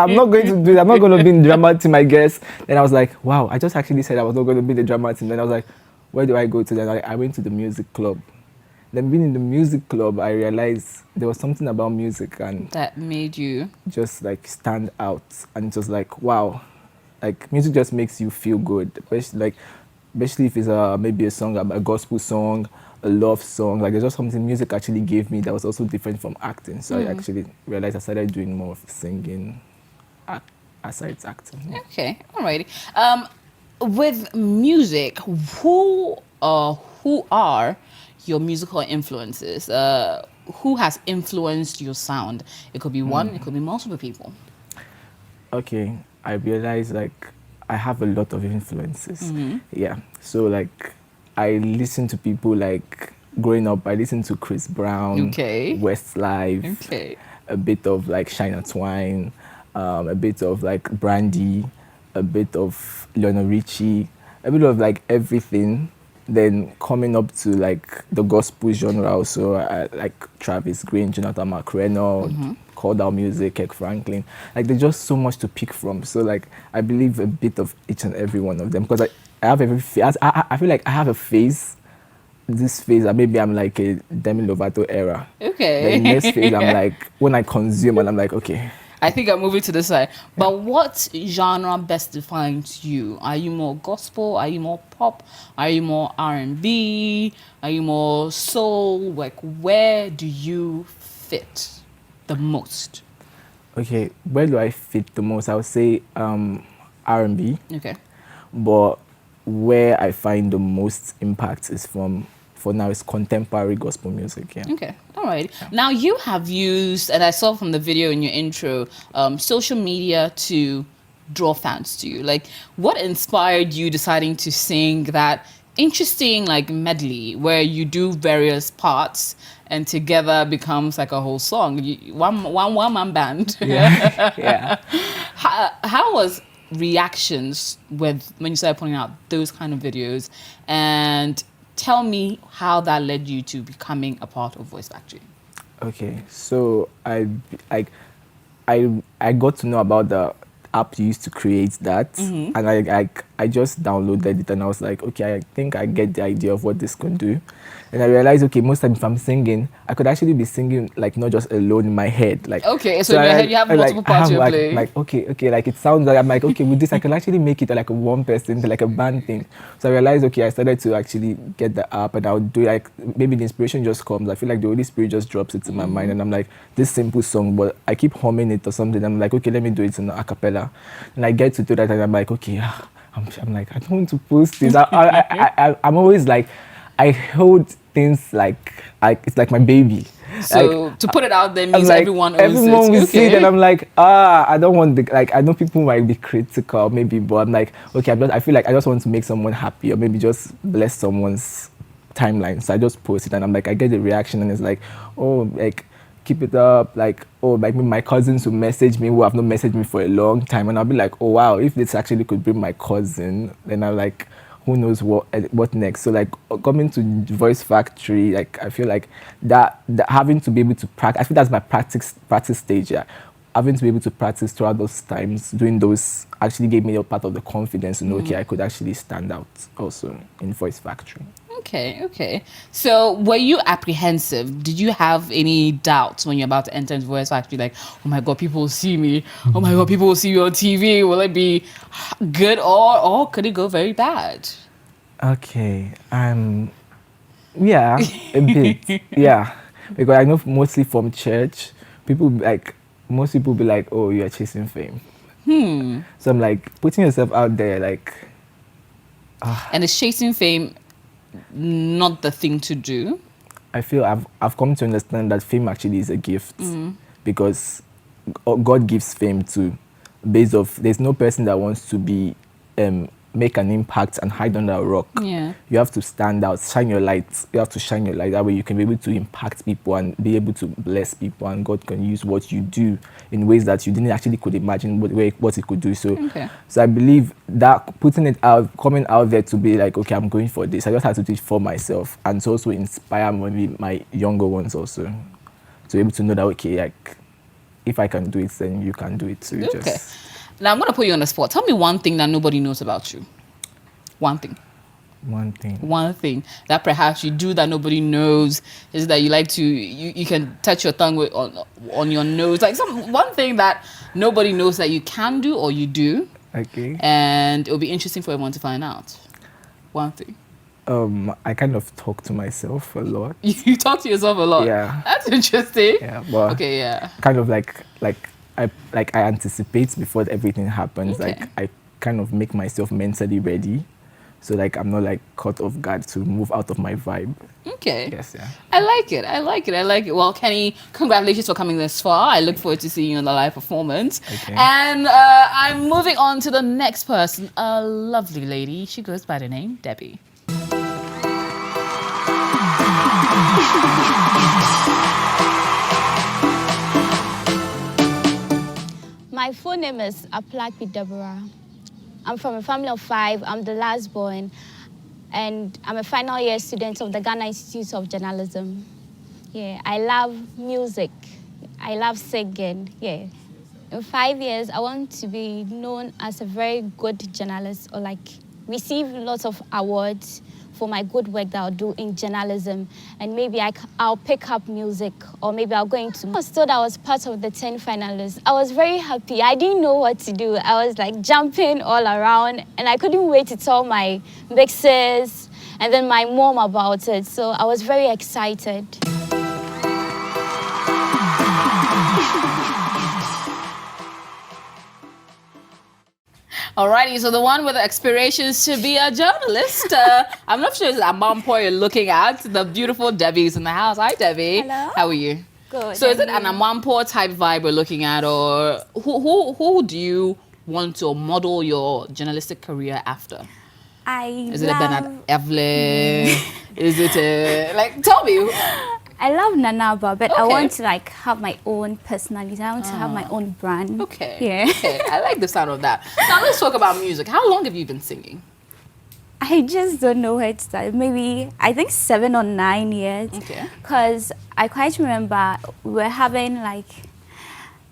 I'm not going to do that. I'm not going to be in the drama team, I guess. Then I was like, wow, I just actually said I was not going to be in the drama team. Then I was like, where do I go to? Then I went to the music club. Then being in the music club, I realized there was something about music and that made you just like stand out. And it was like, wow, like music just makes you feel good. Especially if it's maybe a song, a gospel song, a love song. Like there's just something music actually gave me that was also different from acting. So I actually realized I started doing more of singing aside acting. Yeah. Okay, alrighty. With music, who are your musical influences? Who has influenced your sound? It could be one, it could be multiple people. Okay, I realized like I have a lot of influences. Yeah, so like I listen to people like growing up. I listened to Chris Brown, Westlife, a bit of like Shina Twain, a bit of like Brandy, a bit of Lionel Richie, a bit of like everything. Then coming up to like the gospel genre also, like Travis Green, Jonathan McReynolds, Called Out Music, Kirk Franklin. Like there's just so much to pick from. So like I believe a bit of each and every one of them because I have every phase. I feel like I have a phase. This phase, maybe I'm like a Demi Lovato era. Okay. The next phase, I'm like when I consume and I'm like, okay. I think I'm moving to this side. But what genre best defines you? Are you more gospel? Are you more pop? Are you more R&B? Are you more soul? Like, where do you fit the most? Okay, where do I fit the most? I would say R&B. Okay. But where I find the most impact is for now, it's contemporary gospel music. Yeah. Okay. All right. Yeah. Now you have used, and I saw from the video in your intro, social media to draw fans to you. Like, what inspired you deciding to sing that interesting like medley where you do various parts and together becomes like a whole song? One man band. Yeah. Yeah. How was reactions when you started putting out those kind of videos, and tell me how that led you to becoming a part of Voice Factory? Okay, so I got to know about the app you used to create that, and I just downloaded it and I was like, okay, I think I get the idea of what this can do. And I realized, okay, most time if I'm singing, I could actually be singing like not just alone in my head. Like okay, so in your head you have multiple parts you're playing. Like okay, like it sounds like I'm like okay with this I can actually make it like a one person, like a band thing. So I realized okay, I started to actually get the app and I'll do like maybe the inspiration just comes. I feel like the Holy Spirit just drops it in my mind and I'm like this simple song, but I keep humming it or something. I'm like okay, let me do it in a cappella, and I get to do that and I'm like okay, I'm like I don't want to post this. I'm always like. I hold things like it's like my baby. So like, to put it out there means like, everyone will see it, and I'm like, I don't want I know people might be critical maybe, but I'm like, okay, I feel like I just want to make someone happy or maybe just bless someone's timeline. So I just post it and I'm like, I get the reaction and it's like, oh, like keep it up. Like, oh, like my cousins who message me who have not messaged me for a long time, and I'll be like, oh wow, if this actually could bring my cousin, then I'm like, who knows what next? So like coming to Voice Factory, like I feel like that having to be able to practice, I feel that's my practice stage. Yeah, having to be able to practice throughout those times, doing those actually gave me a part of the confidence to know, okay, I could actually stand out also in Voice Factory. Okay. So were you apprehensive? Did you have any doubts when you're about to enter into Voice Factory? Like, oh my God, people will see me. Oh my God, people will see me on TV. Will it be good or could it go very bad? Okay. Yeah, a bit. Yeah. Because I know mostly from church, most people be like, oh, you're chasing fame. So I'm like, putting yourself out there, like... And is chasing fame not the thing to do? I feel I've come to understand that fame actually is a gift because God gives fame to based off. There's no person that wants to be make an impact and hide under a rock. Yeah. You have to stand out, shine your light. You have to shine your light. That way you can be able to impact people and be able to bless people, and God can use what you do in ways that you didn't actually could imagine what it could do. So, so I believe that putting it out, coming out there to be like, okay, I'm going for this. I just had to do it for myself and to also inspire maybe my younger ones also to be able to know that, okay, like if I can do it, then you can do it too. Okay. Now I'm going to put you on the spot. Tell me one thing that nobody knows about you. One thing that perhaps you do that nobody knows is that you like to, you can touch your tongue on your nose. Like one thing that nobody knows that you can do or you do. Okay. And it'll be interesting for everyone to find out. One thing. I kind of talk to myself a lot. You talk to yourself a lot? Yeah. That's interesting. Yeah, but okay, yeah. Kind of like I anticipate before everything happens. Okay. Like I kind of make myself mentally ready, so like I'm not like caught off guard to move out of my vibe. Okay. Yes, yeah. I like it. Well, Kenny, congratulations for coming this far. I look forward to seeing you in the live performance. Okay. And I'm moving on to the next person, a lovely lady. She goes by the name Debbie. My full name is Aplakpi Deborah. I'm from a family of 5. I'm the last born, and I'm a final year student of the Ghana Institute of Journalism. Yeah, I love music. I love singing. Yeah. In 5 years, I want to be known as a very good journalist, or like receive lots of awards for my good work that I'll do in journalism. And maybe I'll pick up music, or maybe I'll go into... I was told I was part of the 10 finalists. I was very happy. I didn't know what to do. I was like jumping all around, and I couldn't wait to tell my big sis and then my mom about it. So I was very excited. Alrighty, so the one with the aspirations to be a journalist. I'm not sure it's a mom boy you're looking at. The beautiful Debbie's in the house. Hi, Debbie. Hello. How are you? Good. So is it an Amampo type vibe we're looking at, or who do you want to model your journalistic career after? Is it a Bernard Evelyn? Is it a, like, tell me. I love Nanaba, but Okay. I want to like have my own personality. I want to have my own brand. Okay. Yeah. Okay. I like the sound of that. Now let's talk about music. How long have you been singing? I just don't know where to start. Maybe, I think 7 or 9 years. Okay. Because I quite remember we were having like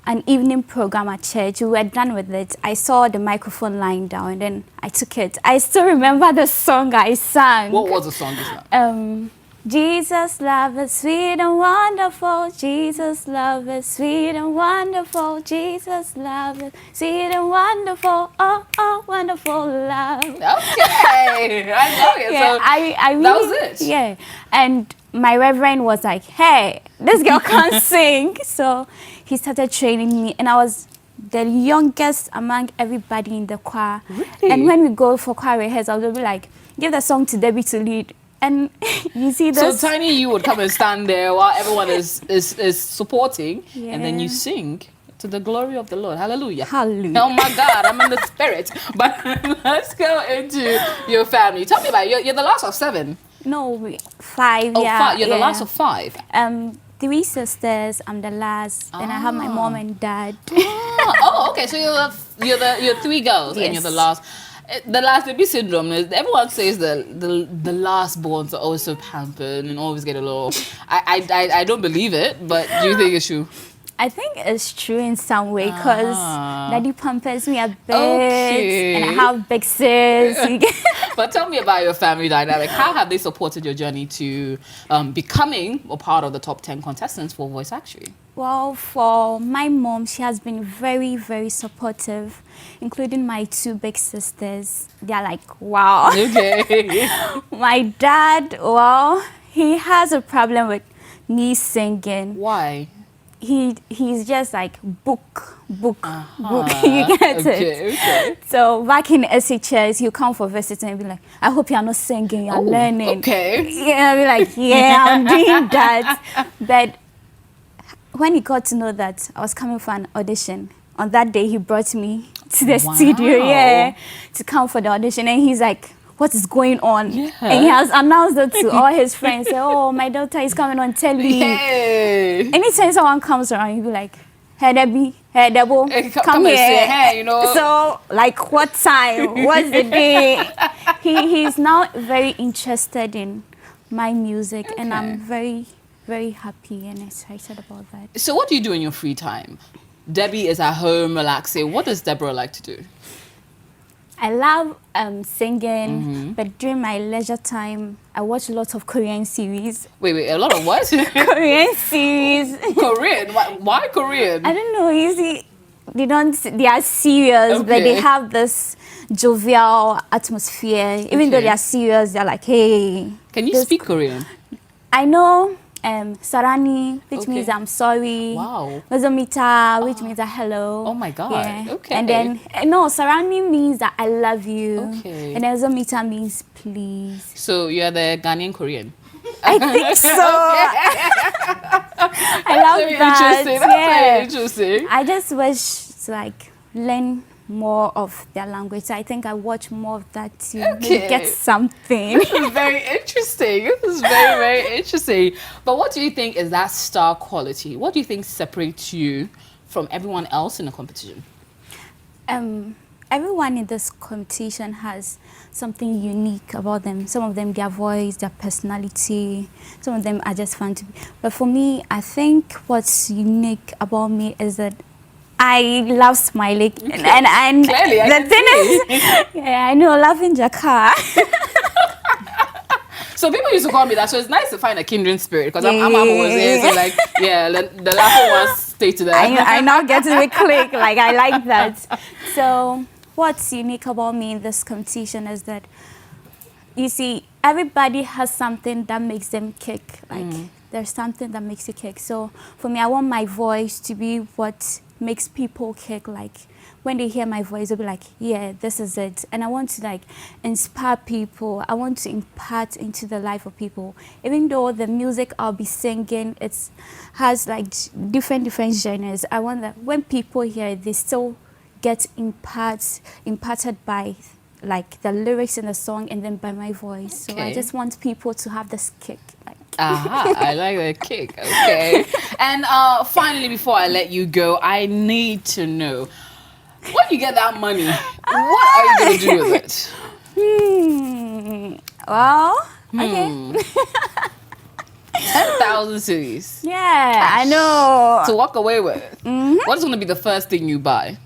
an evening program at church. We were done with it. I saw the microphone lying down and then I took it. I still remember the song I sang. What was the song you sang? Jesus love is sweet and wonderful. Jesus love is sweet and wonderful. Jesus love is sweet and wonderful. Oh, oh, wonderful love. Okay, I know it. Yeah, So I really, that was it. Yeah, and my reverend was like, "Hey, this girl can't sing." So he started training me, and I was the youngest among everybody in the choir. Really? And when we go for choir rehearsal, they'll be like, "Give the song to Debbie to lead." And you see this. So Tiny, you would come and stand there while everyone is supporting, and then you Yeah. sing to the glory of the Lord. Hallelujah. Hallelujah. Oh my God, I'm in the spirit. But let's go into your family. Tell me about it. You're the last of 7. No, 5. Oh, yeah, 5. You're the yeah. last of 5. 3 sisters. I'm the last. Then I have my mom and dad. Oh, okay. So you're 3 girls and you're the last. The last baby syndrome is everyone says the last borns are always so pampered and always get a little. I don't believe it, but do you think it's true? I think it's true in some way because daddy pampers me a bit and I have big sis. But tell me about your family dynamic. How have they supported your journey to becoming a part of the top 10 contestants for Voice Actually? Well, for my mom, she has been very, very supportive, including my 2 big sisters. They're like, wow. Okay. My dad, well, he has a problem with me singing. Why? He's just like book. You get it? Okay. So back in SHS, he'll come for visiting and be like, I hope you're not singing, you're learning. Okay. Yeah, I'll be like, yeah, I'm doing that. But when he got to know that I was coming for an audition, on that day he brought me to the studio, to come for the audition, and he's like, what is going on? Yeah. And he has announced it to all his friends. Say, oh, my daughter is coming on telly. Yay. Anytime someone comes around, he'll be like, hey, Debbie, hey, Debo, come here. Say, hey, you know. So, like, what time? What's the day? He's now very interested in my music, and I'm very, very happy and excited about that. So what do you do in your free time? Debbie is at home relaxing. What does Deborah like to do? I love singing, but during my leisure time, I watch lots of Korean series. Wait, a lot of what? Korean series. Korean? Why Korean? I don't know. You see, they are serious, but they have this jovial atmosphere. Even though they are serious, they're like, hey. Can you speak Korean? I know Sarani, which means I'm sorry. Wow. Nozomita, which means hello. Oh my God. Yeah. Okay. And then, no, Sarani means that I love you. Okay. And then Nozomita means please. So you're the Ghanaian Korean? I think so. I love that. Interesting. That's very interesting. I just wish to like learn more of their language. So I think I watch more of that to maybe get something. This is very interesting. This is very, very interesting. But what do you think is that star quality? What do you think separates you from everyone else in the competition? Everyone in this competition has something unique about them. Some of them, their voice, their personality. Some of them are just fun to be. But for me, I think what's unique about me is that I love smiling, and clearly, the thing is, yeah, I know, laughing Jaka. So people used to call me that. So it's nice to find a kindred spirit because I'm always there. So like, yeah, the laughing ones stay to that. I now get to the click. Like I like that. So what's unique about me in this competition is that you see, everybody has something that makes them kick. Like there's something that makes you kick. So for me, I want my voice to be what makes people kick. Like when they hear my voice, they'll be like, yeah, this is it. And I want to like inspire people. I want to impart into the life of people. Even though the music I'll be singing, it has like different genres. I want that when people hear it, they still get imparted by like the lyrics in the song and then by my voice. So I just want people to have this kick. Like. Aha, I like the kick. Okay. And finally, before I let you go, I need to know, when you get that money, what are you going to do with it? Well, okay. 10,000 cities. Yeah, cash. I know. To walk away with. What is going to be the first thing you buy?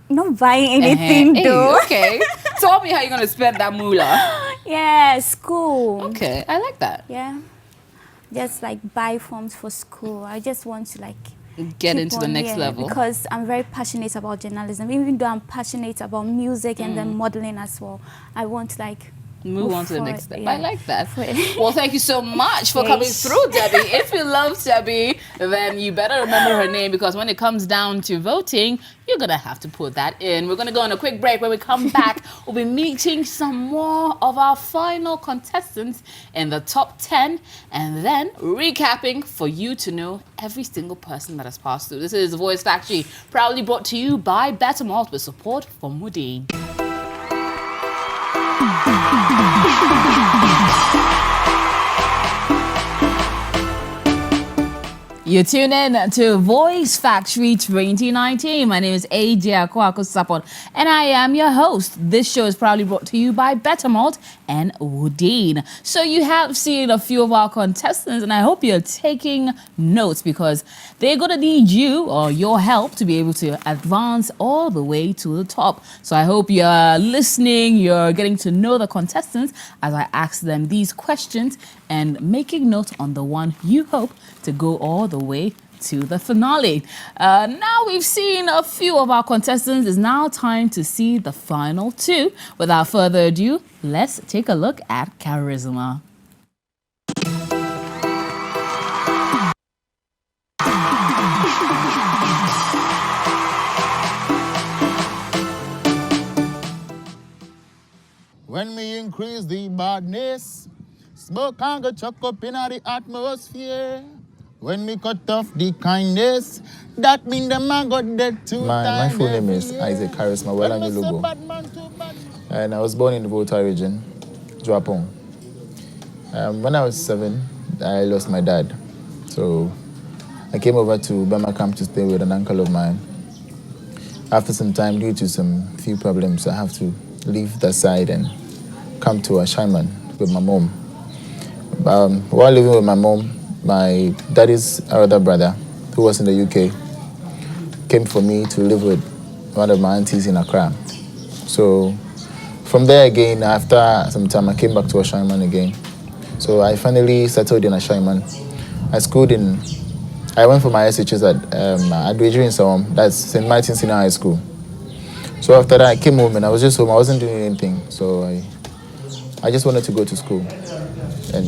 Not buying anything though. Okay. Tell me how you're going to spend that moolah. Yeah, school. Okay, I like that. Yeah. Just like buy forms for school. I just want to like get into the next level. Because I'm very passionate about journalism. Even though I'm passionate about music and then modeling as well. I want to like move on to the next step. Yeah. I like that. Well, thank you so much for coming through, Debbie. If you love Debbie, then you better remember her name because when it comes down to voting, you're going to have to put that in. We're going to go on a quick break. When we come back, we'll be meeting some more of our final contestants in the top 10 and then recapping for you to know every single person that has passed through. This is Voice Factory, proudly brought to you by Better Malt with support from Woody. You tune in to Voice Factory 2019. My name is AJ Akwako Sapon, and I am your host. This show is proudly brought to you by Bettermalt and Woodine. So you have seen a few of our contestants, and I hope you're taking notes because they're going to need you or your help to be able to advance all the way to the top. So I hope you're listening, you're getting to know the contestants as I ask them these questions and making note on the one you hope to go all the way to the finale. Now we've seen a few of our contestants. It's now time to see the final two. Without further ado, let's take a look at charisma. When me increase the badness, smoke and go chuck up in the atmosphere. When me cut off the kindness, that mean the man got dead too. My full name is Isaac Charisma Welangi Lugo. And I was born in the Volta region, Sarpong. When I was 7, I lost my dad. So I came over to Bama camp to stay with an uncle of mine. After some time, due to some few problems, I have to leave that side and come to Ashaiman with my mom. While living with my mom, my daddy's other brother, who was in the UK, came for me to live with one of my aunties in Accra. So from there again, after some time, I came back to Ashaiman again. So I finally settled in Ashaiman. I went for my SHS at Adweju in Sawam, that's St. Martin's Senior High School. So after that, I came home and I was just home. I wasn't doing anything. So I just wanted to go to school and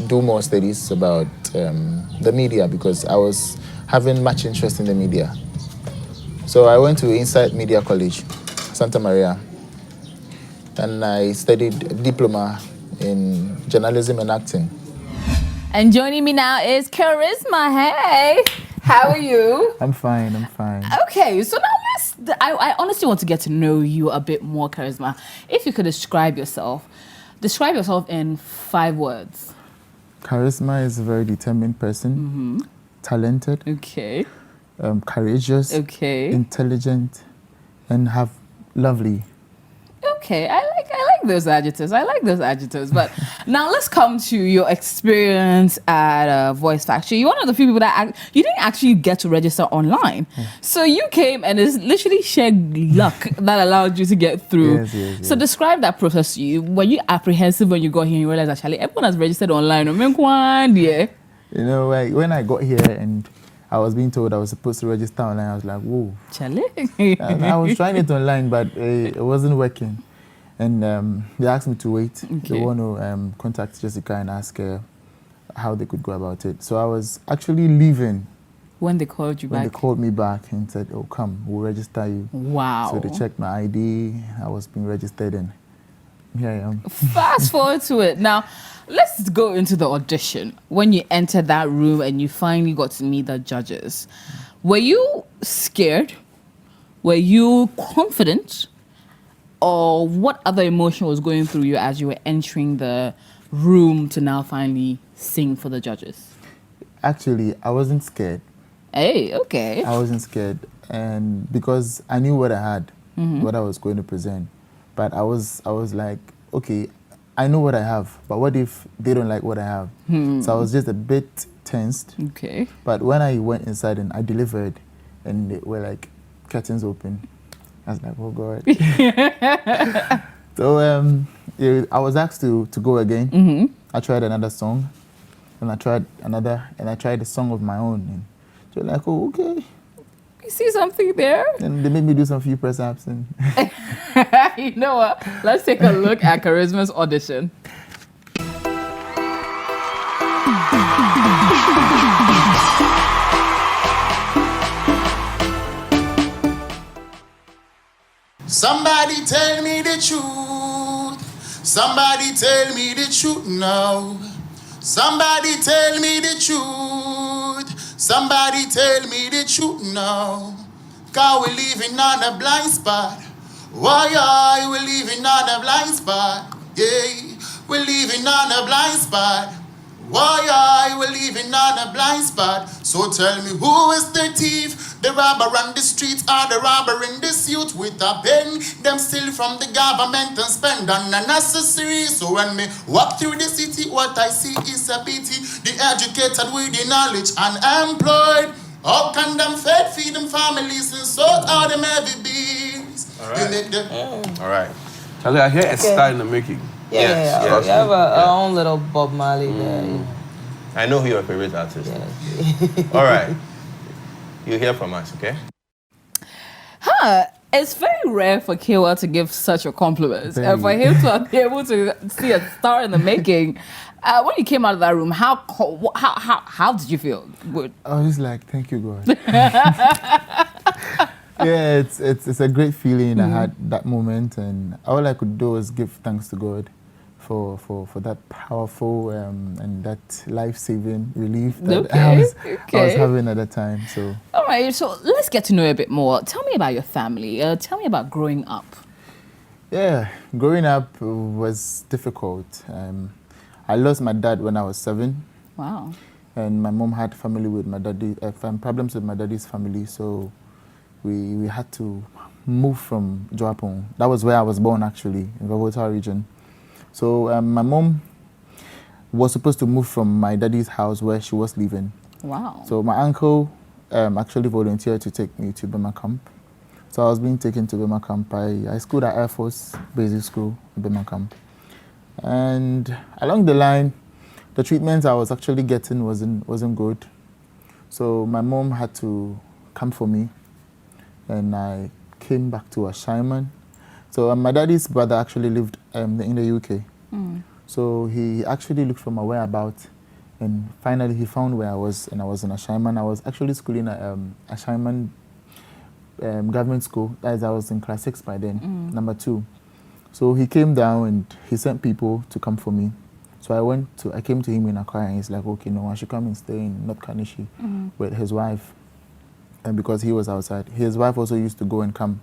do more studies about the media because I was having much interest in the media. So I went to Insight Media College, Santa Maria, and I studied a diploma in journalism and acting. And joining me now is Charisma. Hey, how are you? I'm fine. Okay, so now I honestly want to get to know you a bit more, Charisma. If you could describe yourself in 5 words. Charisma is a very determined person, talented, Okay. Courageous, Okay. intelligent, and have lovely. Okay, I like those adjectives. But now let's come to your experience at Voice Factory. You're one of the few people that you didn't actually get to register online. So you came and it's literally sheer luck that allowed you to get through. Yes. So describe that process to you. Were you apprehensive when you got here and you realized actually everyone has registered online? Yeah. You know, when I got here and I was being told I was supposed to register online, I was like, whoa. Charlie. And I was trying it online, but it wasn't working. And they asked me to wait. Okay. They want to contact Jessica and ask her how they could go about it. So I was actually leaving. When they called you back? When they called me back and said, oh, come, we'll register you. Wow. So they checked my ID. I was being registered and here I am. Fast forward to it. Now, let's go into the audition. When you entered that room and you finally got to meet the judges, were you scared? Were you confident? Or what other emotion was going through you as you were entering the room to now finally sing for the judges? Actually, I wasn't scared. Hey, okay. I wasn't scared. And because I knew what I had, what I was going to present. But I was like, okay, I know what I have, but what if they don't like what I have? So I was just a bit tensed. Okay. But when I went inside and I delivered, and they were like curtains open, I was like, oh God. So I was asked to go again. I tried another song, and I tried another, and I tried a song of my own. And they're like, oh, okay. You see something there? And they made me do some few press ups. And you know what? Let's take a look at Charisma's audition. Somebody tell me the truth. Somebody tell me the truth now. Somebody tell me the truth. Somebody tell me the truth now. 'Cause we're living on a blind spot. Why we living on a blind spot? Yeah, we're living on a blind spot. Why I will living on a blind spot? So tell me, who is the thief? The robber on the street or the robber in the suit with a pen? Them steal from the government and spend on unnecessary. So when me walk through the city, what I see is a pity. The educated with the knowledge unemployed. How can them feed them families and sort out them heavy bills? All right. All right. Charlie, I hear a star in the making. Yeah. We have our own little Bob Marley there. I know who your favorite artist is. All right. You hear from us, okay? It's very rare for Kiwa to give such a compliment. And for him to be able to see a star in the making. When you came out of that room, how did you feel? Good. I was just like, thank you, God. Yeah, it's a great feeling. I had that moment, and all I could do was give thanks to God for that powerful and that life-saving relief that I was having at that time. So. All right, so let's get to know you a bit more. Tell me about your family. Tell me about growing up. Yeah, growing up was difficult. I lost my dad when I was 7. Wow. And my mom had family with my daddy, problems with my daddy's family, so we had to move from Sarpong. That was where I was born, actually, in the Volta region. So my mom was supposed to move from my daddy's house where she was living. Wow. So my uncle actually volunteered to take me to Bema Camp. So I was being taken to Bema Camp. I schooled at Air Force Basic School in Bema Camp. And along the line, the treatment I was actually getting wasn't good. So my mom had to come for me, and I came back to Ashaiman. So my daddy's brother actually lived in the UK. So he actually looked for my whereabouts, and finally he found where I was, and I was in Ashaiman. I was actually schooling at Ashaiman government school, as I was in class 6 by then, number 2. So he came down and he sent people to come for me. So I came to him in Accra, and he's like, okay, no, I should come and stay in North Kanishi with his wife. And because he was outside. His wife also used to go and come.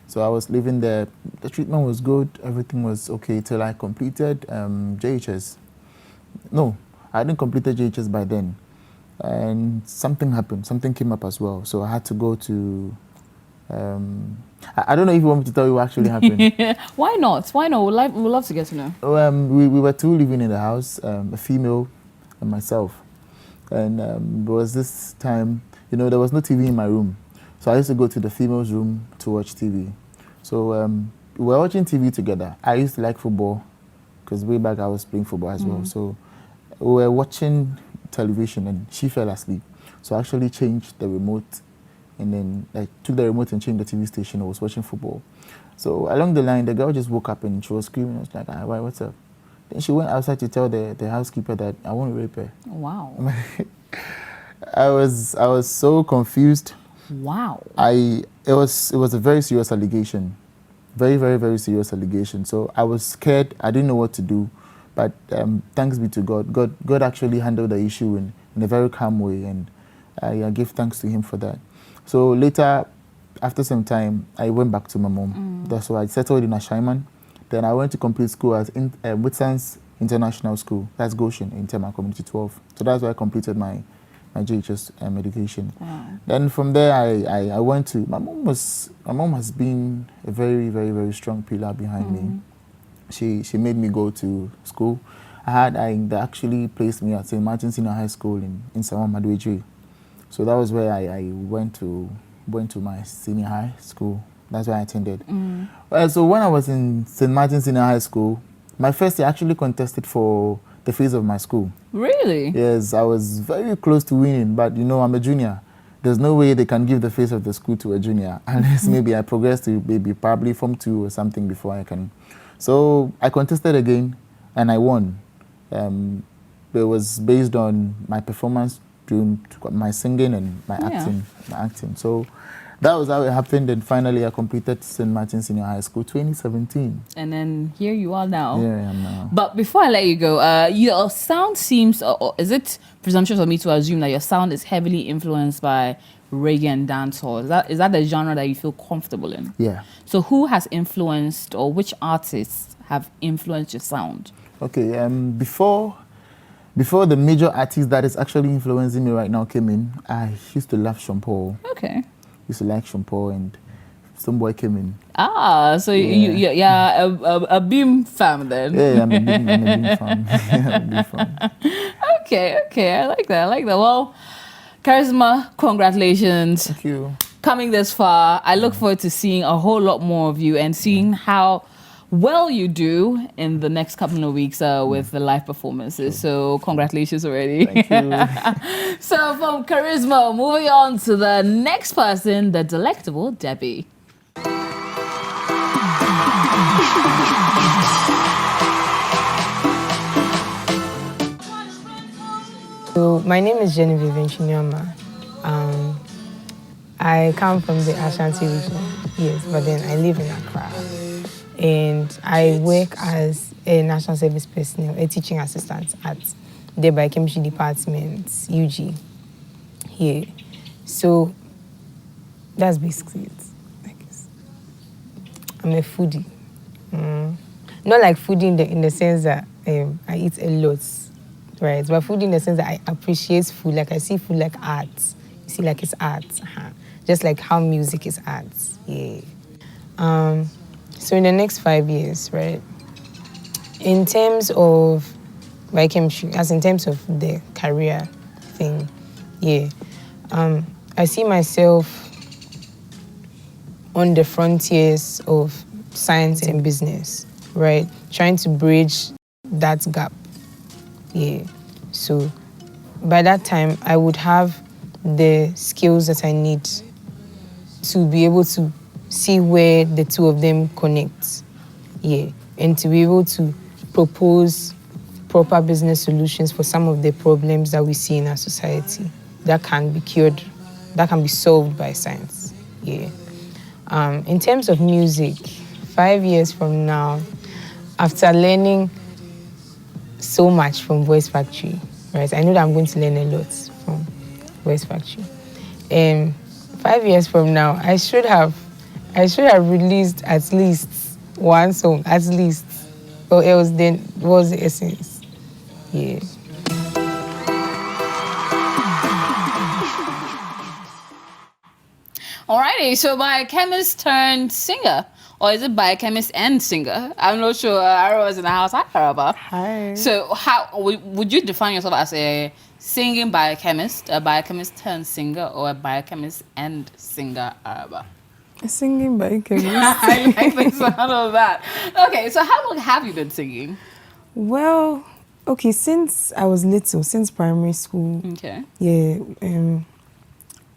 So I was living there. The treatment was good. Everything was okay till I completed JHS. No, I hadn't completed JHS by then. And something happened. Something came up as well. So I had to go to... I don't know if you want me to tell you what actually happened. Why not? Why not? We'd love to get to know. We were 2 living in the house, a female and myself. And there was this time, there was no TV in my room. So I used to go to the female's room to watch TV. So we were watching TV together. I used to like football, because way back I was playing football as well. So we were watching television, and she fell asleep. So I actually changed the remote, and then I took the remote and changed the TV station. I was watching football. So along the line, the girl just woke up and she was screaming. I was like, why, what's up? Then she went outside to tell the housekeeper that I want to rape her. Wow. I was so confused. Wow. It was a very serious allegation. Very, very, very serious allegation. So I was scared. I didn't know what to do. But thanks be to God. God actually handled the issue in a very calm way, and I give thanks to him for that. So later, after some time, I went back to my mom. That's why I settled in Ashaiman. Then I went to complete school at Whitson's International School. That's Goshen in Tema Community 12. So that's where I completed my JHS education. Then from there, I went to... My mom has been a very, very, very strong pillar behind me. She made me go to school. They actually placed me at St. Martin's Senior High School in Sawam Madweji. So that was where I went to my senior high school. That's where I attended. So when I was in St. Martin's Senior High School, my first year I actually contested for the face of my school. Really? Yes, I was very close to winning, but I'm a junior. There's no way they can give the face of the school to a junior, unless maybe I progress to probably Form 2 or something before I can. So I contested again, and I won. It was based on my performance, during my singing and my acting. So that was how it happened, and finally I completed St. Martin's Senior High School 2017. And then here you are now. Here I am now. But before I let you go, your sound seems, or is it presumptuous of me to assume that your sound is heavily influenced by reggae and dancehall? Is that the genre that you feel comfortable in? Yeah. So who has influenced, or which artists have influenced your sound? Okay, before before the major artist that is actually influencing me right now came in, I used to love Sean Paul. Okay. Used to like Sean Paul, and some boy came in. So you're a Beam fan then? Yeah, I'm a Beam fan. I'm a Beam fan. Okay, I like that. Well, Charisma, congratulations. Thank you. Coming this far, I look forward to seeing a whole lot more of you and seeing how well you do in the next couple of weeks with the live performances. So congratulations already. Thank you. So from Charisma, moving on to the next person, the delectable Debbie. So my name is Genevieve Chinyama. I come from the Ashanti region, yes, but then I live in Accra. And I work as a national service personnel, a teaching assistant at the biochemistry department, UG, here. So that's basically it, I guess. I'm a foodie. Not like foodie in the sense that I eat a lot, right? But foodie in the sense that I appreciate food, like I see food like art. You see, like it's art, just like how music is art, yeah. So in the next 5 years, right, in terms of biochemistry, as in terms of the career thing, yeah, I see myself on the frontiers of science and business, right, trying to bridge that gap, yeah. So by that time, I would have the skills that I need to be able to see where the two of them connect, yeah, and to be able to propose proper business solutions for some of the problems that we see in our society that can be cured, that can be solved by science, yeah. In terms of music, 5 years from now, after learning so much from Voice Factory, right, I know that I'm going to learn a lot from Voice Factory. 5 years from now, I should have released at least one song, at least, or else then was the essence. Yeah. Alrighty, so biochemist turned singer, or is it biochemist and singer? I'm not sure. I was in the house. Hi, Araba. Hi. So how would you define yourself as a singing biochemist, a biochemist turned singer, or a biochemist and singer, Araba? Singing biochemist. I like the sound of that. Okay, so how long have you been singing? Well, okay, since I was little, since primary school. Okay. Yeah,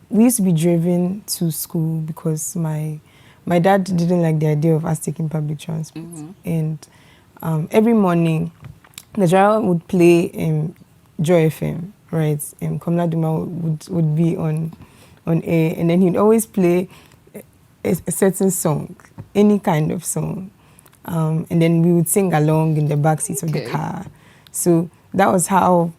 we used to be driven to school because my dad didn't like the idea of us taking public transport. And every morning, the driver would play Joy FM, right? Komla Duma would be on air, and then he'd always play a certain song, any kind of song. And then we would sing along in the back seats of the car. So that was how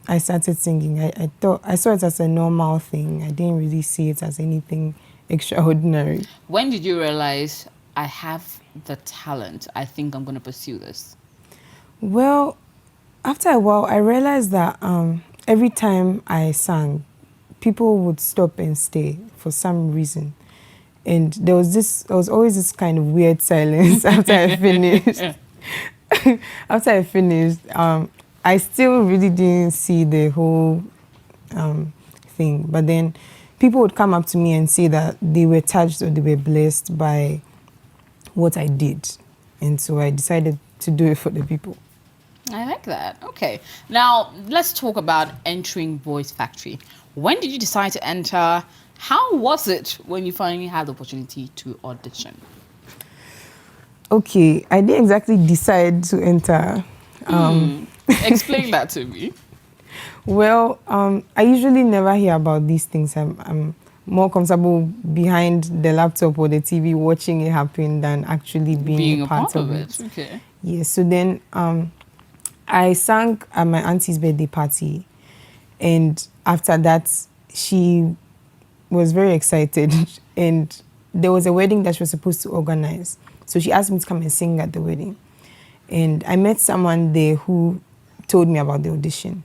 I started singing. I saw it as a normal thing. I didn't really see it as anything extraordinary. When did you realize I have the talent? I think I'm going to pursue this. Well, after a while, I realized that every time I sang, people would stop and stay for some reason. And there was always this kind of weird silence after I finished. After I finished, I still really didn't see the whole thing. But then people would come up to me and say that they were touched or they were blessed by what I did. And so I decided to do it for the people. I like that. Okay. Now, let's talk about entering Voice Factory. When did you decide to enter? How was it when you finally had the opportunity to audition? Okay, I didn't exactly decide to enter. Explain that to me. Well, I usually never hear about these things. I'm more comfortable behind the laptop or the TV watching it happen than actually being a part of it. Okay. Yeah, so then I sang at my auntie's birthday party, and after that, she was very excited, and there was a wedding that she was supposed to organize. So she asked me to come and sing at the wedding. And I met someone there who told me about the audition.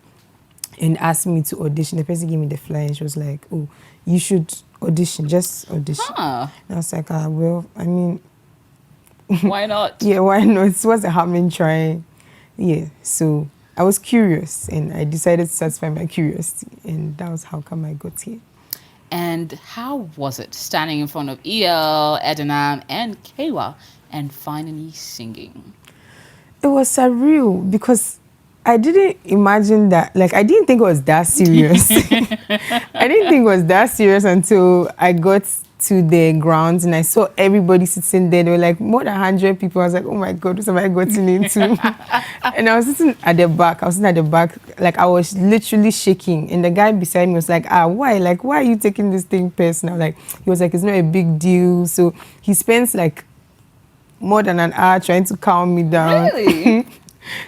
and asked me to audition. The person gave me the flyer and she was like, oh, you should audition, just audition. Huh. And I was like, well, I mean... Why not? Yeah, why not? What's the harm in trying? Yeah, so I was curious and I decided to satisfy my curiosity, and that was how come I got here. And how was it standing in front of EL, Edinam, and Kewa and finally singing? It was surreal because I didn't imagine that, like, I didn't think it was that serious. I didn't think it was that serious until I got to the grounds and I saw everybody sitting there. There were like more than 100 people. I was like, oh my God, what have I gotten into? And I was sitting at the back. Like I was literally shaking. And the guy beside me was like, why? Like, why are you taking this thing personal? Like, he was like, it's not a big deal. So he spends like more than an hour trying to calm me down. Really?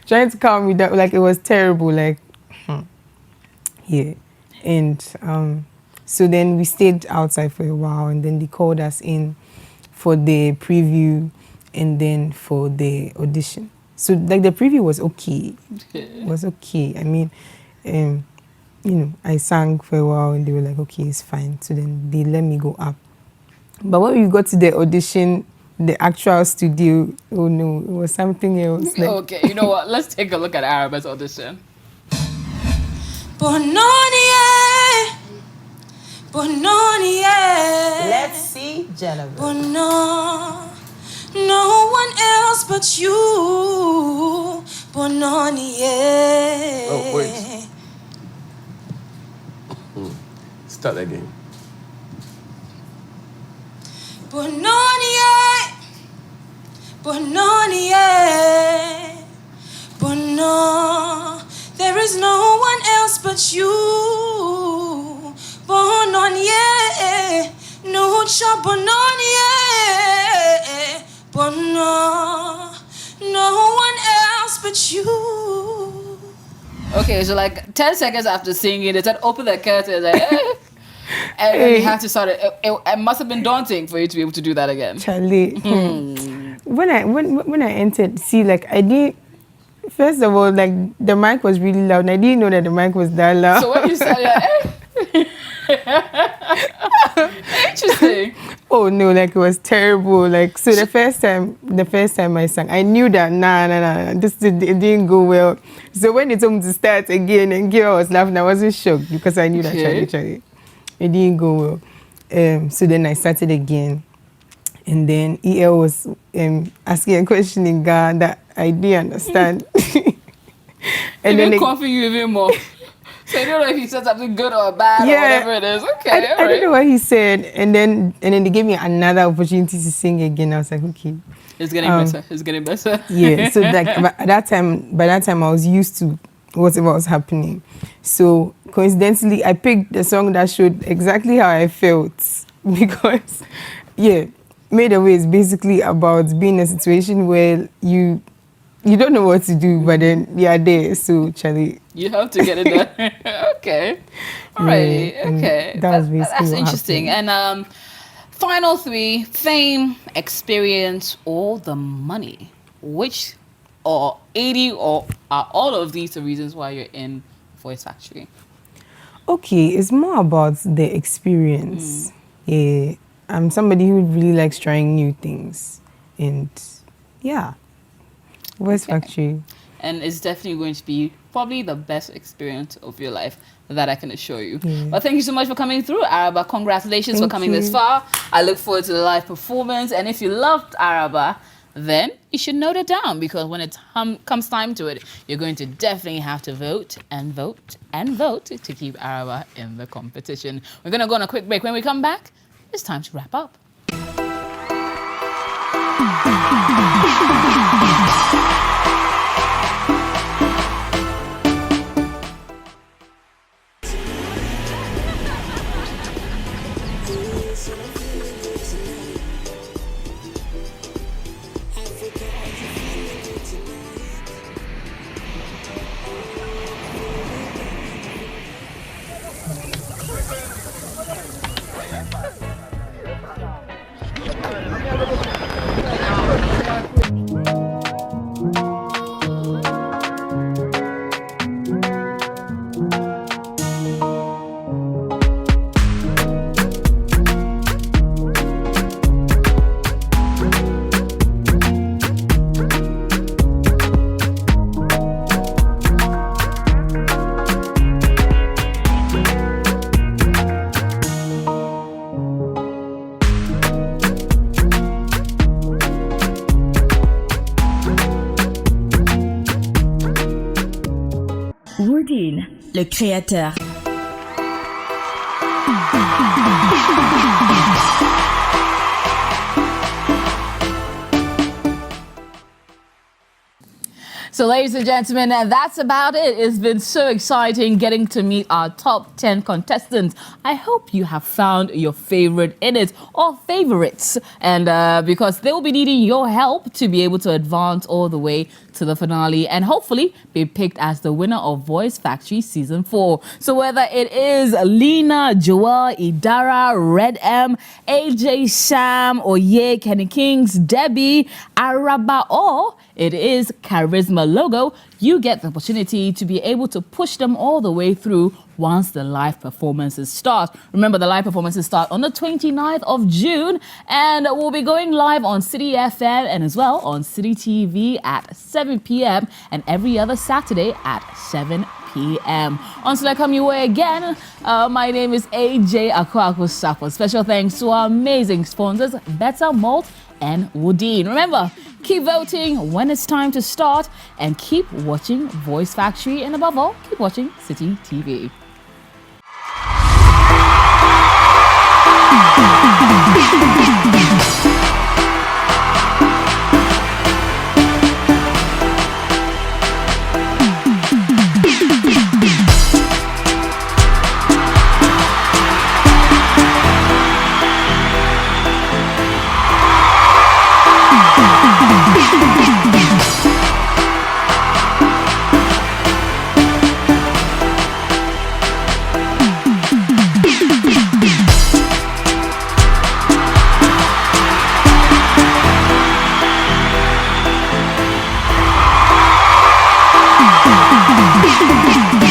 Trying to calm me down. Like, it was terrible. Like, yeah. And so then we stayed outside for a while, and then they called us in for the preview and then for the audition. So like the preview was okay. It was okay. I mean, you know, I sang for a while and they were like, okay, it's fine. So then they let me go up. But when we got to the audition, the actual studio, oh no, it was something else. Like, Okay, you know what? Let's take a look at Araba's audition. Let's see Genevieve. No one else but you. Oh, wait. Start again. There is no one else but you. No one else but you. Okay, so like 10 seconds after singing, they said, open the curtain. Like, and then you had to start it. It must have been daunting for you to be able to do that again. Charlie, when I entered, see, like I didn't. First of all, like the mic was really loud, and I didn't know that the mic was that loud. So when you started, interesting. Oh no, like it was terrible. Like so, the first time I sang, I knew that nah, this it didn't go well. So when they told me to start again, and Kira was laughing, I wasn't shocked because I knew that Charlie, it didn't go well. So then I started again, and then EL was asking a question in Ghana that I didn't understand. And then coughing you even more. So you don't know if he said something good or bad or whatever it is. Okay, I don't know what he said, and then they gave me another opportunity to sing again. I was like, okay, it's getting better. It's getting better. Yeah. So like by that time, I was used to whatever was happening. So coincidentally, I picked the song that showed exactly how I felt because, Made a Way is basically about being in a situation where you don't know what to do, but then you are there. So Charlie, you have to get it done. Okay. All right. Okay. That was basically that's interesting. happened. And final three: fame, experience, or the money. Which, or 80, or are all of these the reasons why you're in Voice Factory? Okay, it's more about the experience. Yeah, I'm somebody who really likes trying new things, and Voice Factory. And it's definitely going to be probably the best experience of your life, that I can assure you. Yeah. But thank you so much for coming through, Araba. Congratulations for coming this far. I look forward to the live performance. And if you loved Araba, then you should note it down, because when it comes time to it, you're going to definitely have to vote and vote and vote to keep Araba in the competition. We're going to go on a quick break. When we come back, it's time to wrap up. Woodin, le créateur. So, ladies and gentlemen, that's about it. It's been so exciting getting to meet our top 10 contestants. I hope you have found your favorite in it or favorites. And because they will be needing your help to be able to advance all the way to the finale and hopefully be picked as the winner of Voice Factory Season 4. So whether it is Lena, Joel, Idara, Redem, AJ, Sam, Oye, Kenny Kings, Debbie, Araba, or it is Charisma Logo, you get the opportunity to be able to push them all the way through once the live performances start. Remember, the live performances start on the 29th of June, and we'll be going live on City FM and as well on City TV at 7 p.m. and every other Saturday at 7 p.m. Until I come your way again, my name is AJ Akwaku Sapo. Special thanks to our amazing sponsors, Better Malt and Woodin. Remember, keep voting when it's time to start and keep watching Voice Factory, and above all, keep watching City TV. Thank you.